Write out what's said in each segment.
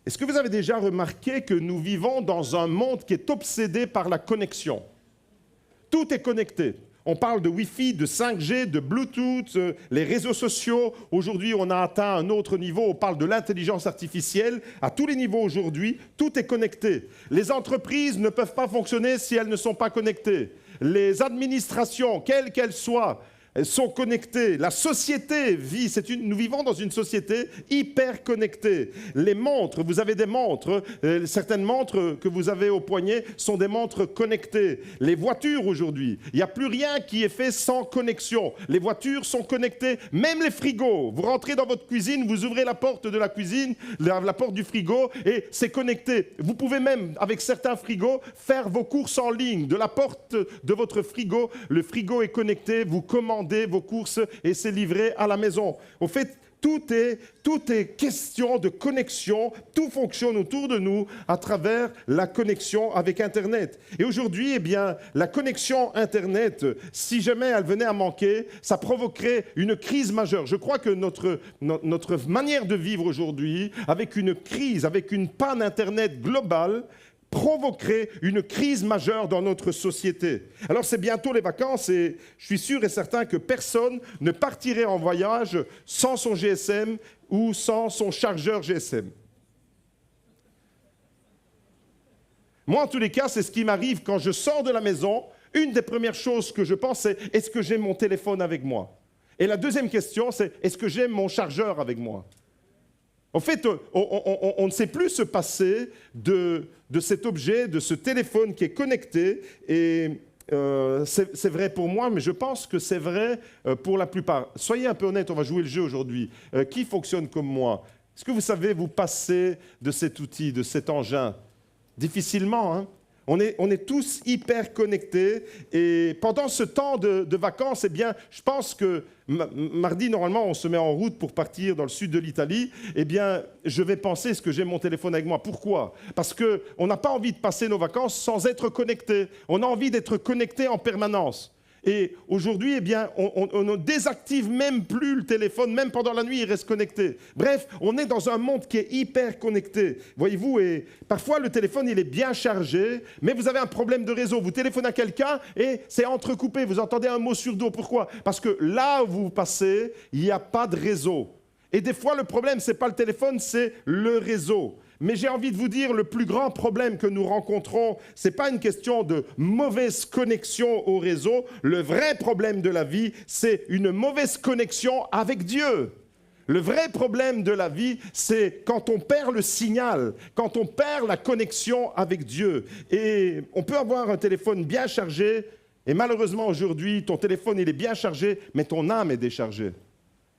Est-ce que vous avez déjà remarqué que nous vivons dans un monde qui est obsédé par la connexion? Tout est connecté. On parle de Wi-Fi, de 5G, de Bluetooth, les réseaux sociaux. Aujourd'hui, on a atteint un autre niveau. On parle de l'intelligence artificielle. À tous les niveaux aujourd'hui, tout est connecté. Les entreprises ne peuvent pas fonctionner si elles ne sont pas connectées. Les administrations, quelles qu'elles soient, elles sont connectées. La société vit, nous vivons dans une société hyper connectée. Les montres, vous avez des montres, certaines montres que vous avez au poignet sont des montres connectées. Les voitures aujourd'hui, il n'y a plus rien qui est fait sans connexion. Les voitures sont connectées, même les frigos. Vous rentrez dans votre cuisine, vous ouvrez la porte de la cuisine, la porte du frigo et c'est connecté. Vous pouvez même, avec certains frigos, faire vos courses en ligne. De la porte de votre frigo, le frigo est connecté, vous commandez vos courses et c'est livré à la maison. Au fait, tout est question de connexion, tout fonctionne autour de nous à travers la connexion avec Internet. Et aujourd'hui, eh bien, la connexion Internet, si jamais elle venait à manquer, ça provoquerait une crise majeure. Je crois que notre manière de vivre aujourd'hui, avec une crise, avec une panne Internet globale, provoquerait une crise majeure dans notre société. Alors c'est bientôt les vacances et je suis sûr et certain que personne ne partirait en voyage sans son GSM ou sans son chargeur GSM. Moi, en tous les cas, c'est ce qui m'arrive quand je sors de la maison. Une des premières choses que je pense, c'est est-ce que j'ai mon téléphone avec moi? Et la deuxième question, c'est est-ce que j'ai mon chargeur avec moi? En fait, on ne sait plus se passer de cet objet, de ce téléphone qui est connecté. Et c'est vrai pour moi, mais je pense que c'est vrai pour la plupart. Soyez un peu honnête, on va jouer le jeu aujourd'hui. Qui fonctionne comme moi? Est-ce que vous savez vous passer de cet outil, de cet engin? Difficilement, hein? On est tous hyper connectés et pendant ce temps de vacances, eh bien, je pense que mardi, normalement, on se met en route pour partir dans le sud de l'Italie. Eh bien, je vais penser, est-ce que j'ai mon téléphone avec moi? Pourquoi? Parce qu'on n'a pas envie de passer nos vacances sans être connecté. On a envie d'être connecté en permanence. Et aujourd'hui, eh bien, on ne désactive même plus le téléphone, même pendant la nuit, il reste connecté. Bref, on est dans un monde qui est hyper connecté. Voyez-vous, et parfois le téléphone, il est bien chargé, mais vous avez un problème de réseau. Vous téléphonez à quelqu'un et c'est entrecoupé. Vous entendez un mot sur deux. Pourquoi? Parce que là où vous passez, il n'y a pas de réseau. Et des fois, le problème, ce n'est pas le téléphone, c'est le réseau. Mais j'ai envie de vous dire, le plus grand problème que nous rencontrons, ce n'est pas une question de mauvaise connexion au réseau. Le vrai problème de la vie, c'est une mauvaise connexion avec Dieu. Le vrai problème de la vie, c'est quand on perd le signal, quand on perd la connexion avec Dieu. Et on peut avoir un téléphone bien chargé, et malheureusement aujourd'hui, ton téléphone il est bien chargé, mais ton âme est déchargée.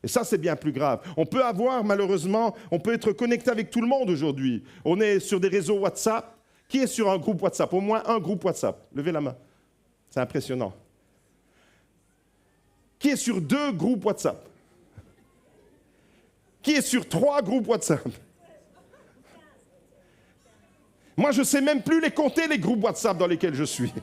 Et ça, c'est bien plus grave. On peut avoir, malheureusement, on peut être connecté avec tout le monde aujourd'hui. On est sur des réseaux WhatsApp. Qui est sur un groupe WhatsApp? Au moins un groupe WhatsApp. Levez la main. C'est impressionnant. Qui est sur 2 groupes WhatsApp? Qui est sur 3 groupes WhatsApp? Moi, je ne sais même plus les compter, les groupes WhatsApp dans lesquels je suis.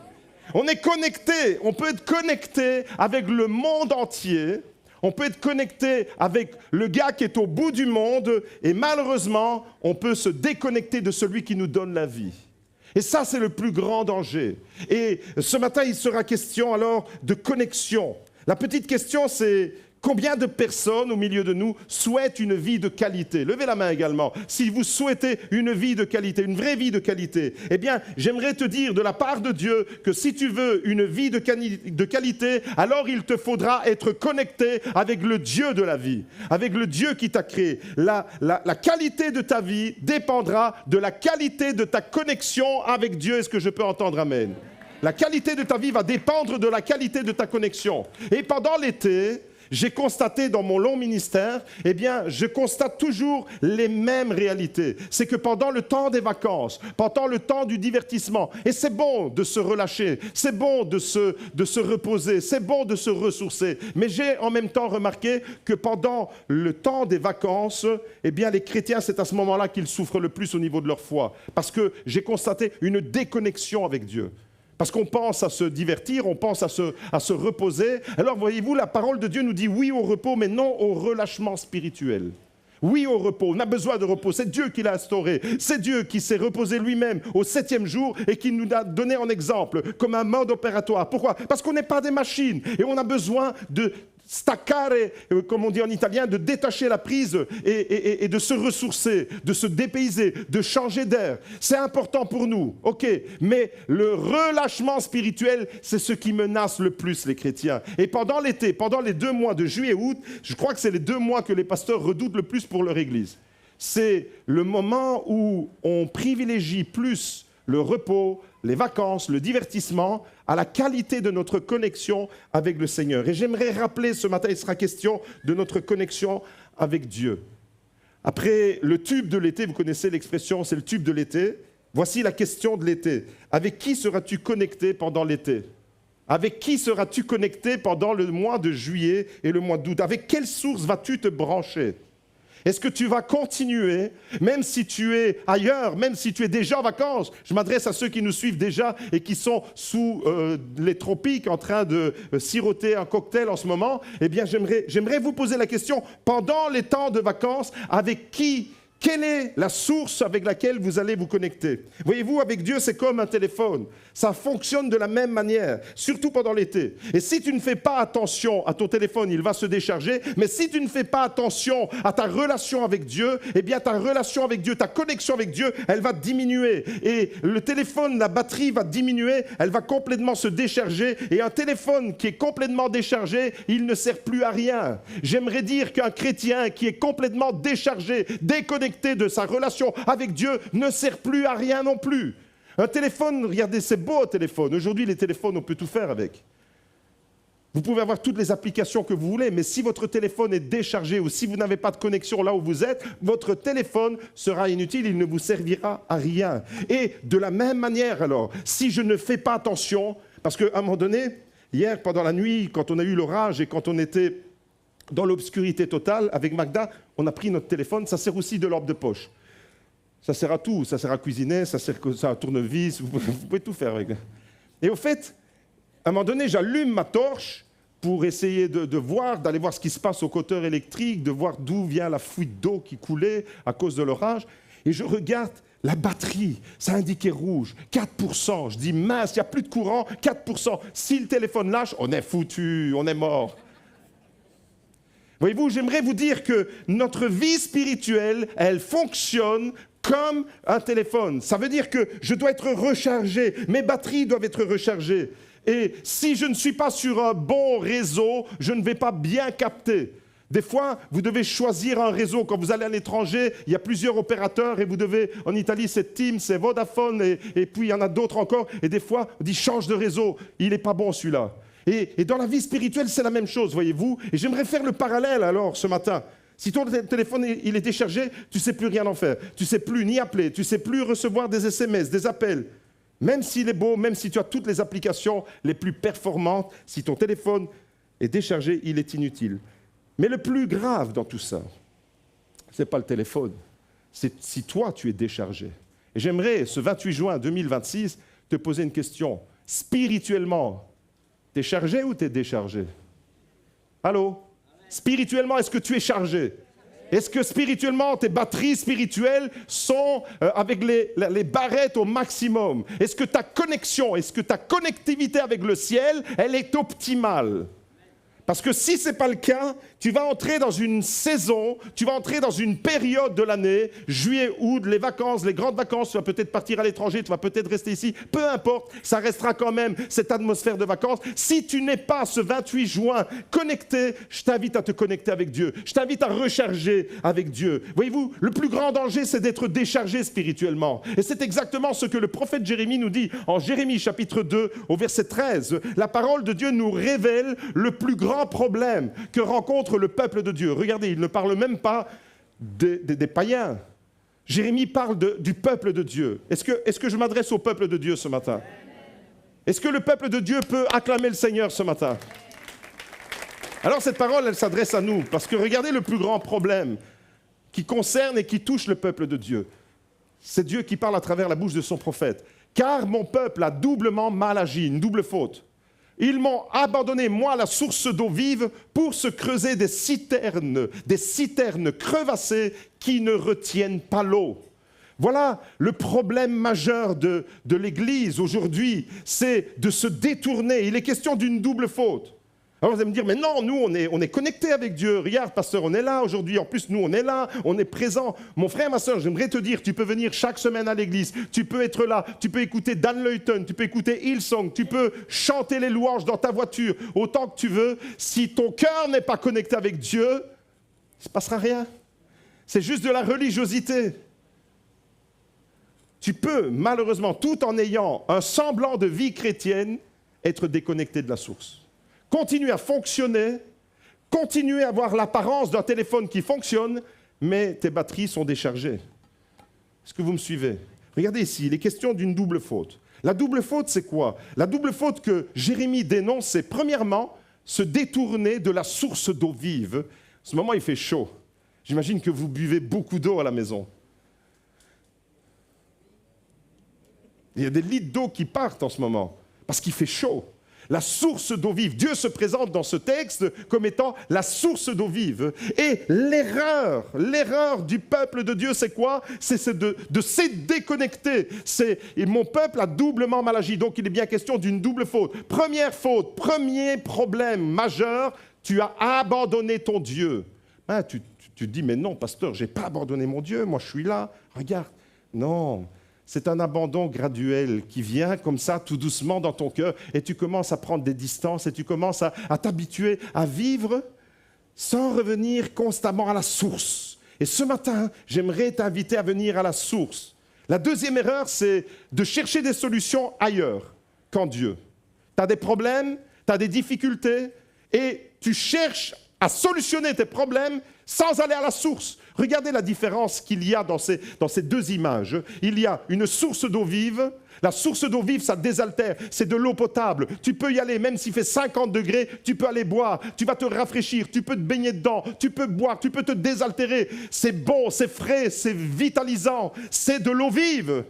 On est connecté. On peut être connecté avec le monde entier. On peut être connecté avec le gars qui est au bout du monde et malheureusement, on peut se déconnecter de celui qui nous donne la vie. Et ça, c'est le plus grand danger. Et ce matin, il sera question alors de connexion. La petite question, c'est combien de personnes au milieu de nous souhaitent une vie de qualité? Levez la main également. Si vous souhaitez une vie de qualité, une vraie vie de qualité, eh bien, j'aimerais te dire de la part de Dieu que si tu veux une vie de qualité, alors il te faudra être connecté avec le Dieu de la vie, avec le Dieu qui t'a créé. La qualité de ta vie dépendra de la qualité de ta connexion avec Dieu. Est-ce que je peux entendre amen? La qualité de ta vie va dépendre de la qualité de ta connexion. Et pendant l'été, j'ai constaté dans mon long ministère, eh bien, je constate toujours les mêmes réalités. C'est que pendant le temps des vacances, pendant le temps du divertissement, et c'est bon de se relâcher, c'est bon de se reposer, c'est bon de se ressourcer, mais j'ai en même temps remarqué que pendant le temps des vacances, eh bien, les chrétiens, c'est à ce moment-là qu'ils souffrent le plus au niveau de leur foi, parce que j'ai constaté une déconnexion avec Dieu. Parce qu'on pense à se divertir, on pense à se reposer. Alors voyez-vous, la parole de Dieu nous dit oui au repos, mais non au relâchement spirituel. Oui au repos, on a besoin de repos, c'est Dieu qui l'a instauré, c'est Dieu qui s'est reposé lui-même au 7e jour et qui nous a donné en exemple comme un mode opératoire. Pourquoi? Parce qu'on n'est pas des machines et on a besoin de staccare, comme on dit en italien, de détacher la prise et de se ressourcer, de se dépayser, de changer d'air. C'est important pour nous, ok, mais le relâchement spirituel, c'est ce qui menace le plus les chrétiens. Et pendant l'été, pendant les 2 mois de juillet et août, je crois que c'est les 2 mois que les pasteurs redoutent le plus pour leur église. C'est le moment où on privilégie plus le repos, les vacances, le divertissement, à la qualité de notre connexion avec le Seigneur. Et j'aimerais rappeler ce matin, il sera question de notre connexion avec Dieu. Après le tube de l'été, vous connaissez l'expression, c'est le tube de l'été. Voici la question de l'été. Avec qui seras-tu connecté pendant l'été? Avec qui seras-tu connecté pendant le mois de juillet et le mois d'août? Avec quelle source vas-tu te brancher? Est-ce que tu vas continuer, même si tu es ailleurs, même si tu es déjà en vacances? Je m'adresse à ceux qui nous suivent déjà et qui sont sous les tropiques en train de siroter un cocktail en ce moment. Eh bien, j'aimerais vous poser la question, pendant les temps de vacances, avec qui? Quelle est la source avec laquelle vous allez vous connecter? Voyez-vous, avec Dieu, c'est comme un téléphone. Ça fonctionne de la même manière, surtout pendant l'été. Et si tu ne fais pas attention à ton téléphone, il va se décharger. Mais si tu ne fais pas attention à ta relation avec Dieu, eh bien ta relation avec Dieu, ta connexion avec Dieu, elle va diminuer. Et le téléphone, la batterie va diminuer, elle va complètement se décharger. Et un téléphone qui est complètement déchargé, il ne sert plus à rien. J'aimerais dire qu'un chrétien qui est complètement déchargé, déconnecté de sa relation avec Dieu, ne sert plus à rien non plus. Un téléphone, regardez, c'est beau un téléphone. Aujourd'hui, les téléphones, on peut tout faire avec. Vous pouvez avoir toutes les applications que vous voulez, mais si votre téléphone est déchargé ou si vous n'avez pas de connexion là où vous êtes, votre téléphone sera inutile, il ne vous servira à rien. Et de la même manière alors, si je ne fais pas attention, parce qu'à un moment donné, hier pendant la nuit, quand on a eu l'orage et quand on était dans l'obscurité totale, avec Magda, on a pris notre téléphone, ça sert aussi de lampe de poche. Ça sert à tout, ça sert à cuisiner, ça sert à un tournevis, vous pouvez tout faire avec. Et au fait, à un moment donné, j'allume ma torche pour essayer de voir, d'aller voir ce qui se passe au compteur électrique, de voir d'où vient la fuite d'eau qui coulait à cause de l'orage. Et je regarde la batterie, ça indiquait rouge, 4%. Je dis, mince, il n'y a plus de courant, 4%. Si le téléphone lâche, on est foutu, on est mort. Voyez-vous, j'aimerais vous dire que notre vie spirituelle, elle fonctionne comme un téléphone. Ça veut dire que je dois être rechargé, mes batteries doivent être rechargées. Et si je ne suis pas sur un bon réseau, je ne vais pas bien capter. Des fois, vous devez choisir un réseau. Quand vous allez à l'étranger, il y a plusieurs opérateurs et vous devez, en Italie, c'est Team, c'est Vodafone et puis il y en a d'autres encore. Et des fois, on dit change de réseau, il n'est pas bon celui-là. Et dans la vie spirituelle, c'est la même chose, voyez-vous. Et j'aimerais faire le parallèle alors ce matin. Si ton téléphone il est déchargé, tu ne sais plus rien en faire. Tu ne sais plus ni appeler, tu ne sais plus recevoir des SMS, des appels. Même s'il est beau, même si tu as toutes les applications les plus performantes, si ton téléphone est déchargé, il est inutile. Mais le plus grave dans tout ça, ce n'est pas le téléphone, c'est si toi tu es déchargé. Et j'aimerais, ce 28 juin 2026, te poser une question. Spirituellement, t'es chargé ou t'es déchargé? Allô? Spirituellement, est-ce que tu es chargé? Est-ce que spirituellement, tes batteries spirituelles sont avec les barrettes au maximum? Est-ce que ta connexion, est-ce que ta connectivité avec le ciel, elle est optimale? Parce que si ce n'est pas le cas, tu vas entrer dans une saison, tu vas entrer dans une période de l'année, juillet, août, les vacances, les grandes vacances, tu vas peut-être partir à l'étranger, tu vas peut-être rester ici, peu importe, ça restera quand même cette atmosphère de vacances. Si tu n'es pas ce 28 juin connecté, je t'invite à te connecter avec Dieu, je t'invite à recharger avec Dieu. Voyez-vous, le plus grand danger, c'est d'être déchargé spirituellement. Et c'est exactement ce que le prophète Jérémie nous dit en Jérémie chapitre 2 au verset 13. La parole de Dieu nous révèle le plus grand problème que rencontre le peuple de Dieu. Regardez, il ne parle même pas des païens. Jérémie parle du peuple de Dieu. Est-ce que je m'adresse au peuple de Dieu ce matin? Est-ce que le peuple de Dieu peut acclamer le Seigneur ce matin? Alors cette parole, elle s'adresse à nous, parce que regardez le plus grand problème qui concerne et qui touche le peuple de Dieu. C'est Dieu qui parle à travers la bouche de son prophète. Car mon peuple a doublement mal agi, une double faute. Ils m'ont abandonné, moi, la source d'eau vive, pour se creuser des citernes crevassées qui ne retiennent pas l'eau. Voilà le problème majeur de l'Église aujourd'hui, c'est de se détourner. Il est question d'une double faute. Alors vous allez me dire, mais non, nous on est connectés avec Dieu. Regarde, pasteur, on est là aujourd'hui. En plus, nous on est là, on est présent. Mon frère, ma soeur, j'aimerais te dire, tu peux venir chaque semaine à l'église. Tu peux être là, tu peux écouter Dan Leuchten, tu peux écouter Hillsong, tu peux chanter les louanges dans ta voiture autant que tu veux. Si ton cœur n'est pas connecté avec Dieu, il ne se passera rien. C'est juste de la religiosité. Tu peux, malheureusement, tout en ayant un semblant de vie chrétienne, être déconnecté de la source. Continuer à fonctionner, continuer à avoir l'apparence d'un téléphone qui fonctionne, mais tes batteries sont déchargées. Est-ce que vous me suivez? Regardez ici, il est question d'une double faute. La double faute, c'est quoi? La double faute que Jérémie dénonce, c'est premièrement se détourner de la source d'eau vive. En ce moment, il fait chaud. J'imagine que vous buvez beaucoup d'eau à la maison. Il y a des litres d'eau qui partent en ce moment, parce qu'il fait chaud. La source d'eau vive. Dieu se présente dans ce texte comme étant la source d'eau vive. Et l'erreur du peuple de Dieu, c'est quoi? C'est de se déconnecter. Et mon peuple a doublement mal agi. Donc il est bien question d'une double faute. Première faute, premier problème majeur, tu as abandonné ton Dieu. Hein, tu dis, mais non, pasteur, je n'ai pas abandonné mon Dieu, moi je suis là. Regarde, non. C'est un abandon graduel qui vient comme ça, tout doucement dans ton cœur, et tu commences à prendre des distances, et tu commences à t'habituer à vivre sans revenir constamment à la source. Et ce matin, j'aimerais t'inviter à venir à la source. La deuxième erreur, c'est de chercher des solutions ailleurs qu'en Dieu. Tu as des problèmes, tu as des difficultés, et tu cherches à solutionner tes problèmes sans aller à la source. Regardez la différence qu'il y a dans ces deux images. Il y a une source d'eau vive. La source d'eau vive, ça désaltère. C'est de l'eau potable. Tu peux y aller, même s'il fait 50 degrés, tu peux aller boire. Tu vas te rafraîchir, tu peux te baigner dedans, tu peux boire, tu peux te désaltérer. C'est bon, c'est frais, c'est vitalisant. C'est de l'eau vive.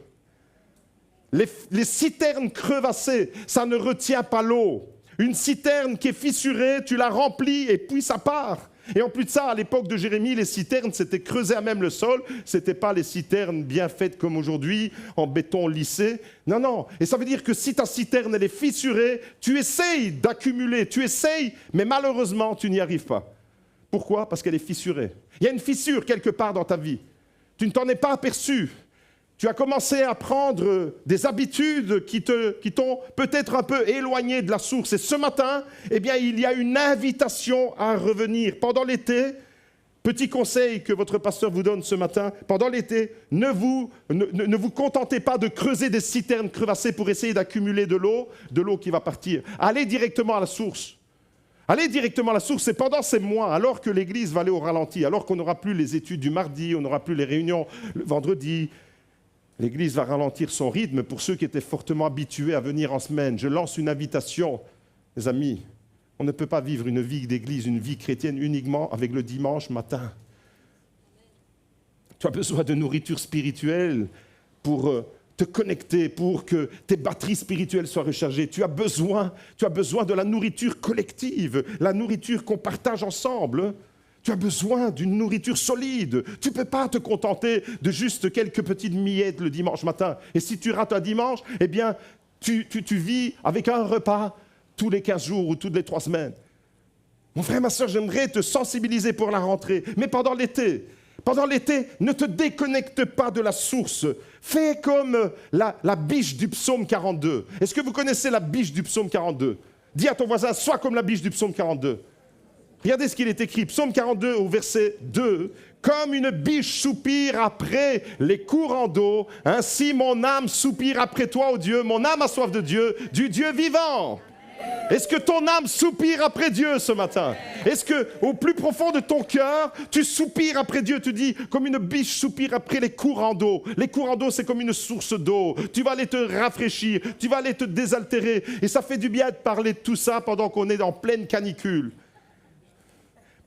Les citernes crevassées, ça ne retient pas l'eau. Une citerne qui est fissurée, tu la remplis et puis ça part. Et en plus de ça, à l'époque de Jérémie, les citernes, c'était creusé à même le sol. Ce n'étaient pas les citernes bien faites comme aujourd'hui, en béton lissé. Non, non. Et ça veut dire que si ta citerne, elle est fissurée, tu essayes d'accumuler, tu essayes, mais malheureusement, tu n'y arrives pas. Pourquoi? Parce qu'elle est fissurée. Il y a une fissure quelque part dans ta vie. Tu ne t'en es pas aperçu. Tu as commencé à prendre des habitudes qui t'ont peut-être un peu éloigné de la source. Et ce matin, eh bien, il y a une invitation à revenir. Pendant l'été, petit conseil que votre pasteur vous donne ce matin, pendant l'été, ne vous contentez pas de creuser des citernes crevassées pour essayer d'accumuler de l'eau qui va partir. Allez directement à la source. Allez directement à la source, et pendant ces mois, alors que l'Église va aller au ralenti, alors qu'on n'aura plus les études du mardi, on n'aura plus les réunions le vendredi, l'Église va ralentir son rythme pour ceux qui étaient fortement habitués à venir en semaine. Je lance une invitation, les amis. On ne peut pas vivre une vie d'Église, une vie chrétienne uniquement avec le dimanche matin. Tu as besoin de nourriture spirituelle pour te connecter, pour que tes batteries spirituelles soient rechargées. Tu as besoin de la nourriture collective, la nourriture qu'on partage ensemble. Tu as besoin d'une nourriture solide. Tu ne peux pas te contenter de juste quelques petites miettes le dimanche matin. Et si tu rates un dimanche, eh bien, tu vis avec un repas tous les 15 jours ou toutes les 3 semaines. Mon frère, ma soeur, j'aimerais te sensibiliser pour la rentrée. Mais pendant l'été, ne te déconnecte pas de la source. Fais comme la biche du psaume 42. Est-ce que vous connaissez la biche du psaume 42? Dis à ton voisin, sois comme la biche du psaume 42. Regardez ce qu'il est écrit, psaume 42 au verset 2. « Comme une biche soupire après les courants d'eau, ainsi mon âme soupire après toi, ô Dieu, mon âme a soif de Dieu, du Dieu vivant. » Est-ce que ton âme soupire après Dieu ce matin? Est-ce qu'au plus profond de ton cœur, tu soupires après Dieu? Tu dis, comme une biche soupire après les courants d'eau. Les courants d'eau, c'est comme une source d'eau. Tu vas aller te rafraîchir, tu vas aller te désaltérer. Et ça fait du bien de parler de tout ça pendant qu'on est en pleine canicule.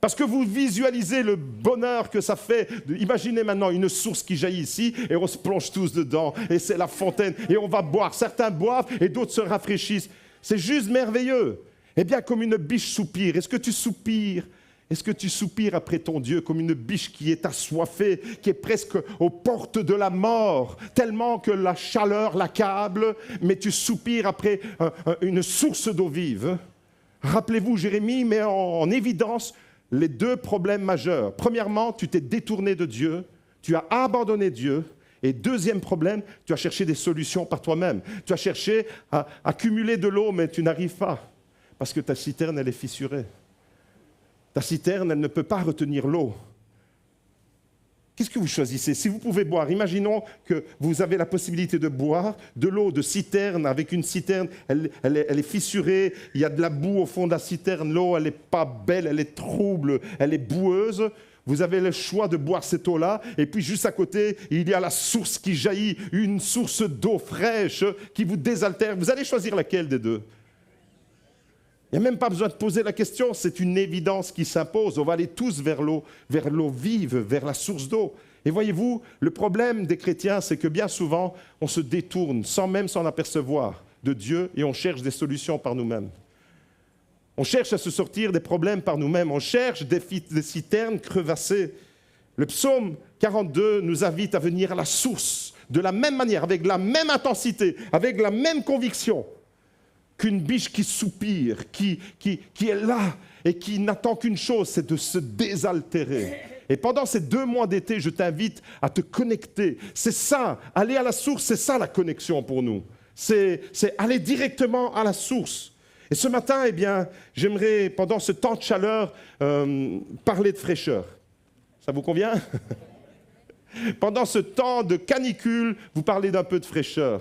Parce que vous visualisez le bonheur que ça fait. Imaginez maintenant une source qui jaillit ici et on se plonge tous dedans et c'est la fontaine et on va boire. Certains boivent et d'autres se rafraîchissent. C'est juste merveilleux. Eh bien, comme une biche soupire. Est-ce que tu soupires? Est-ce que tu soupires après ton Dieu comme une biche qui est assoiffée, qui est presque aux portes de la mort, tellement que la chaleur l'accable, mais tu soupires après une source d'eau vive? Rappelez-vous, Jérémie met en évidence les deux problèmes majeurs. Premièrement, tu t'es détourné de Dieu, tu as abandonné Dieu. Et deuxième problème, tu as cherché des solutions par toi-même. Tu as cherché à accumuler de l'eau, mais tu n'arrives pas. Parce que ta citerne, elle est fissurée. Ta citerne, elle ne peut pas retenir l'eau. Qu'est-ce que vous choisissez? Si vous pouvez boire, imaginons que vous avez la possibilité de boire de l'eau de citerne, avec une citerne, elle est fissurée, il y a de la boue au fond de la citerne, l'eau, elle n'est pas belle, elle est trouble, elle est boueuse. Vous avez le choix de boire cette eau-là, et puis juste à côté, il y a la source qui jaillit, une source d'eau fraîche qui vous désaltère. Vous allez choisir laquelle des deux? Il n'y a même pas besoin de poser la question, c'est une évidence qui s'impose. On va aller tous vers l'eau vive, vers la source d'eau. Et voyez-vous, le problème des chrétiens, c'est que bien souvent, on se détourne sans même s'en apercevoir de Dieu et on cherche des solutions par nous-mêmes. On cherche à se sortir des problèmes par nous-mêmes. On cherche des citernes crevassées. Le psaume 42 nous invite à venir à la source de la même manière, avec la même intensité, avec la même conviction qu'une biche qui soupire, qui est là et qui n'attend qu'une chose, c'est de se désaltérer. Et pendant ces 2 mois d'été, je t'invite à te connecter. C'est ça, aller à la source, c'est ça la connexion pour nous. C'est aller directement à la source. Et ce matin, eh bien, j'aimerais, pendant ce temps de chaleur, parler de fraîcheur. Ça vous convient? Pendant ce temps de canicule, vous parlez d'un peu de fraîcheur.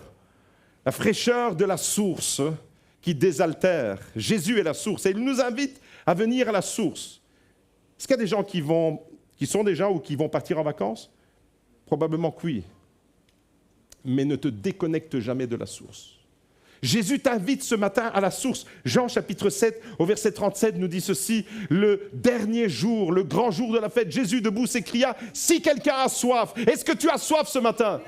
La fraîcheur de la source qui désaltère. Jésus est la source et il nous invite à venir à la source. Est-ce qu'il y a des gens qui sont déjà ou qui vont partir en vacances? Probablement que oui. Mais ne te déconnecte jamais de la source. Jésus t'invite ce matin à la source. Jean chapitre 7 au verset 37 nous dit ceci: le dernier jour, le grand jour de la fête, Jésus debout s'écria: si quelqu'un a soif, est-ce que tu as soif ce matin?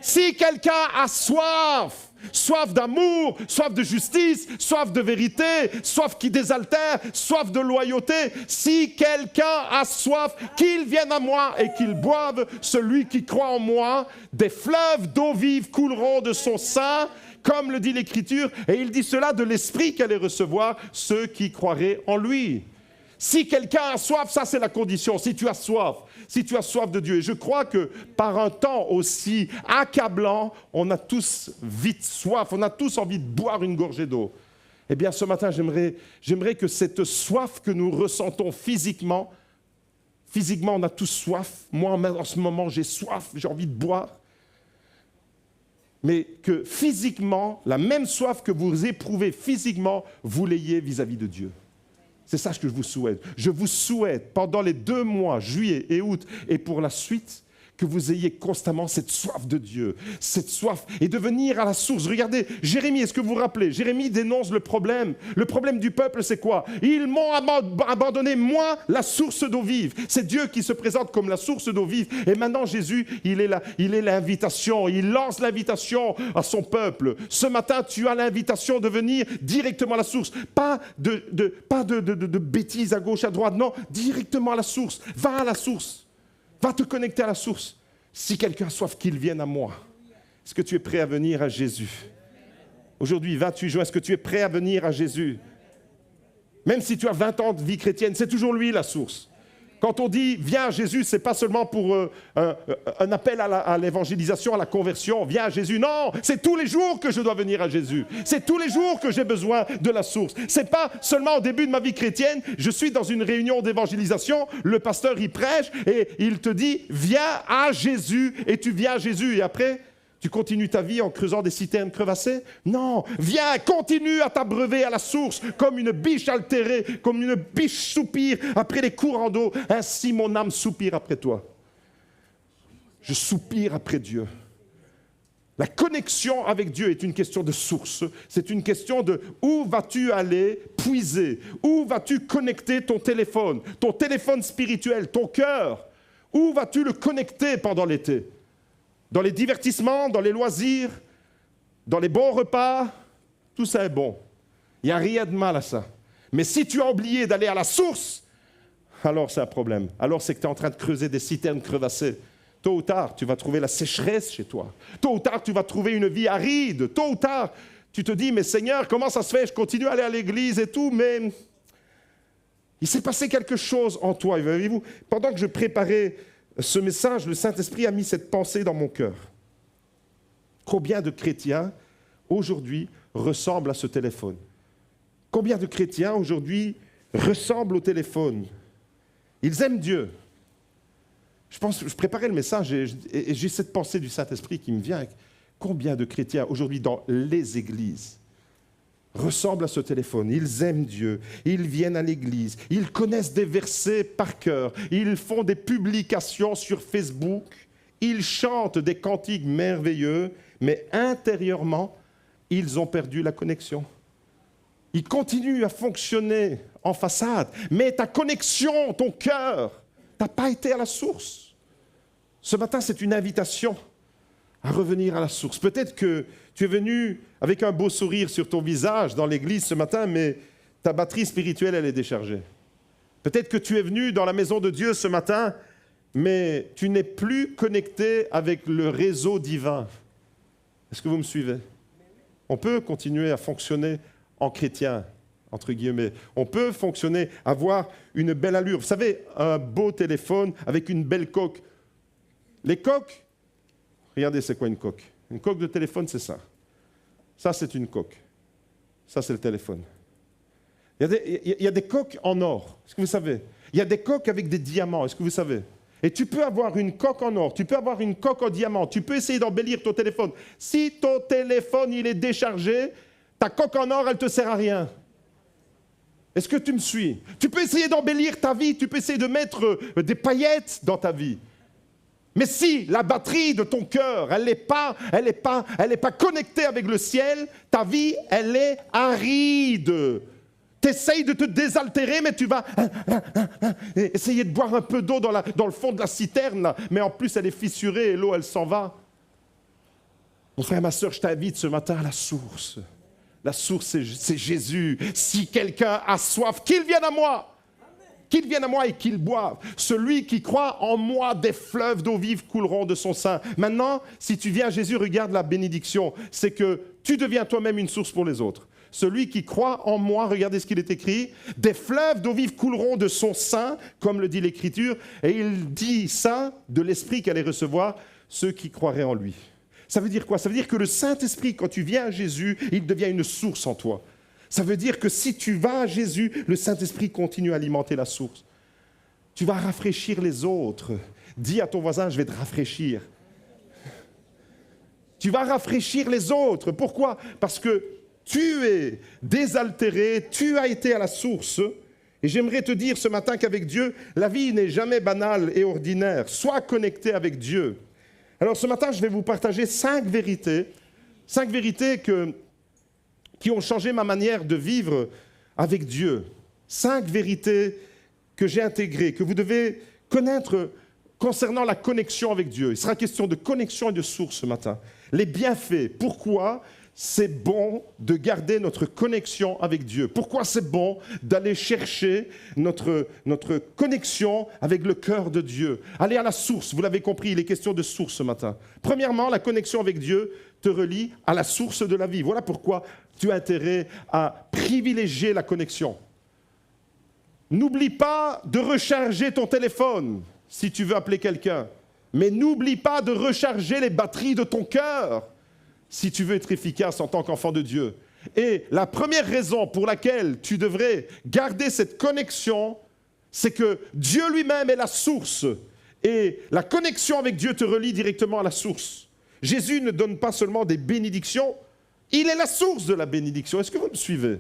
Si quelqu'un a soif, soif d'amour, soif de justice, soif de vérité, soif qui désaltère, soif de loyauté, si quelqu'un a soif, qu'il vienne à moi et qu'il boive. Celui qui croit en moi, des fleuves d'eau vive couleront de son sein, comme le dit l'Écriture, et il dit cela de l'Esprit qu'allait recevoir ceux qui croiraient en lui. Si quelqu'un a soif, ça c'est la condition, si tu as soif de Dieu. Et je crois que par un temps aussi accablant, on a tous vite soif, on a tous envie de boire une gorgée d'eau. Eh bien ce matin, j'aimerais que cette soif que nous ressentons physiquement, on a tous soif, moi en ce moment j'ai soif, j'ai envie de boire, mais que physiquement, la même soif que vous éprouvez physiquement, vous l'ayez vis-à-vis de Dieu. C'est ça que je vous souhaite. Je vous souhaite, pendant les 2 mois, juillet et août, et pour la suite, que vous ayez constamment cette soif de Dieu, cette soif, et de venir à la source. Regardez, Jérémie, est-ce que vous vous rappelez? Jérémie dénonce le problème. Le problème du peuple, c'est quoi? Ils m'ont abandonné, moi, la source d'eau vive. C'est Dieu qui se présente comme la source d'eau vive. Et maintenant, Jésus, il est l'invitation. Il lance l'invitation à son peuple. Ce matin, tu as l'invitation de venir directement à la source. Pas de bêtises à gauche, à droite. Non, directement à la source. Va à la source. Va te connecter à la source. Si quelqu'un a soif, qu'il vienne à moi. Est-ce que tu es prêt à venir à Jésus? Aujourd'hui, 28 juin, est-ce que tu es prêt à venir à Jésus? Même si tu as 20 ans de vie chrétienne, c'est toujours lui la source. Quand on dit « viens à Jésus », ce n'est pas seulement pour un appel à l'évangélisation, à la conversion. « Viens à Jésus ». Non, c'est tous les jours que je dois venir à Jésus. C'est tous les jours que j'ai besoin de la source. Ce n'est pas seulement au début de ma vie chrétienne, je suis dans une réunion d'évangélisation, le pasteur il prêche et il te dit « viens à Jésus » et tu viens à Jésus. Et après, tu continues ta vie en creusant des citernes crevassées? Non, viens, continue à t'abreuver à la source, comme une biche altérée, comme une biche soupire après les courants d'eau. Ainsi mon âme soupire après toi. Je soupire après Dieu. La connexion avec Dieu est une question de source. C'est une question de où vas-tu aller puiser? Où vas-tu connecter ton téléphone spirituel, ton cœur? Où vas-tu le connecter pendant l'été? Dans les divertissements, dans les loisirs, dans les bons repas? Tout ça est bon. Il n'y a rien de mal à ça. Mais si tu as oublié d'aller à la source, alors c'est un problème. Alors c'est que tu es en train de creuser des citernes crevassées. Tôt ou tard, tu vas trouver la sécheresse chez toi. Tôt ou tard, tu vas trouver une vie aride. Tôt ou tard, tu te dis, mais Seigneur, comment ça se fait? Je continue à aller à l'église et tout, mais il s'est passé quelque chose en toi. Et voyez-vous, pendant que je préparais ce message, le Saint-Esprit a mis cette pensée dans mon cœur. Combien de chrétiens, aujourd'hui, ressemblent à ce téléphone? Combien de chrétiens, aujourd'hui, ressemblent au téléphone? Ils aiment Dieu. Je préparais le message et j'ai cette pensée du Saint-Esprit qui me vient. Combien de chrétiens aujourd'hui dans les églises ressemblent à ce téléphone? Ils aiment Dieu, ils viennent à l'église, ils connaissent des versets par cœur, ils font des publications sur Facebook, ils chantent des cantiques merveilleux, mais intérieurement, ils ont perdu la connexion. Ils continuent à fonctionner en façade, mais ta connexion, ton cœur, tu n'as pas été à la source. Ce matin, c'est une invitation à revenir à la source. Peut-être que tu es venu avec un beau sourire sur ton visage dans l'église ce matin, mais ta batterie spirituelle, elle est déchargée. Peut-être que tu es venu dans la maison de Dieu ce matin, mais tu n'es plus connecté avec le réseau divin. Est-ce que vous me suivez? On peut continuer à fonctionner en chrétien, entre guillemets. On peut fonctionner, avoir une belle allure. Vous savez, un beau téléphone avec une belle coque. Les coques, regardez, c'est quoi une coque? Une coque de téléphone, c'est ça. Ça, c'est une coque. Ça, c'est le téléphone. Il y a des coques en or. Est-ce que vous savez? Il y a des coques avec des diamants. Est-ce que vous savez? Et tu peux avoir une coque en or, tu peux avoir une coque en diamant, tu peux essayer d'embellir ton téléphone. Si ton téléphone, il est déchargé, ta coque en or, elle ne te sert à rien. Est-ce que tu me suis? Tu peux essayer d'embellir ta vie, tu peux essayer de mettre des paillettes dans ta vie. Mais si la batterie de ton cœur, elle n'est pas connectée avec le ciel, ta vie, elle est aride. Tu essayes de te désaltérer, mais tu vas essayer de boire un peu d'eau dans le fond de la citerne, là. Mais en plus, elle est fissurée et l'eau, elle s'en va. Mon frère, ma soeur, je t'invite ce matin à la source. La source, c'est Jésus. Si quelqu'un a soif, qu'il vienne à moi. Qu'il vienne à moi et qu'il boive. Celui qui croit en moi, des fleuves d'eau vive couleront de son sein. Maintenant, si tu viens à Jésus, regarde la bénédiction. C'est que tu deviens toi-même une source pour les autres. Celui qui croit en moi, regardez ce qu'il est écrit, des fleuves d'eau vive couleront de son sein, comme le dit l'Écriture. Et il dit ça de l'Esprit qu'allait recevoir ceux qui croiraient en lui. Ça veut dire quoi? Ça veut dire que le Saint-Esprit, quand tu viens à Jésus, il devient une source en toi. Ça veut dire que si tu vas à Jésus, le Saint-Esprit continue à alimenter la source. Tu vas rafraîchir les autres. Dis à ton voisin, je vais te rafraîchir. Tu vas rafraîchir les autres. Pourquoi? Parce que tu es désaltéré, tu as été à la source. Et j'aimerais te dire ce matin qu'avec Dieu, la vie n'est jamais banale et ordinaire. Sois connecté avec Dieu. Alors ce matin, je vais vous partager 5 vérités qui ont changé ma manière de vivre avec Dieu. 5 vérités que j'ai intégrées, que vous devez connaître concernant la connexion avec Dieu. Il sera question de connexion et de source ce matin. Les bienfaits, pourquoi c'est bon de garder notre connexion avec Dieu. Pourquoi c'est bon d'aller chercher notre connexion avec le cœur de Dieu. Aller à la source, vous l'avez compris, il est question de source ce matin. Premièrement, la connexion avec Dieu te relie à la source de la vie. Voilà pourquoi tu as intérêt à privilégier la connexion. N'oublie pas de recharger ton téléphone si tu veux appeler quelqu'un. Mais n'oublie pas de recharger les batteries de ton cœur si tu veux être efficace en tant qu'enfant de Dieu. Et la première raison pour laquelle tu devrais garder cette connexion, c'est que Dieu lui-même est la source. Et la connexion avec Dieu te relie directement à la source. Jésus ne donne pas seulement des bénédictions, il est la source de la bénédiction. Est-ce que vous me suivez?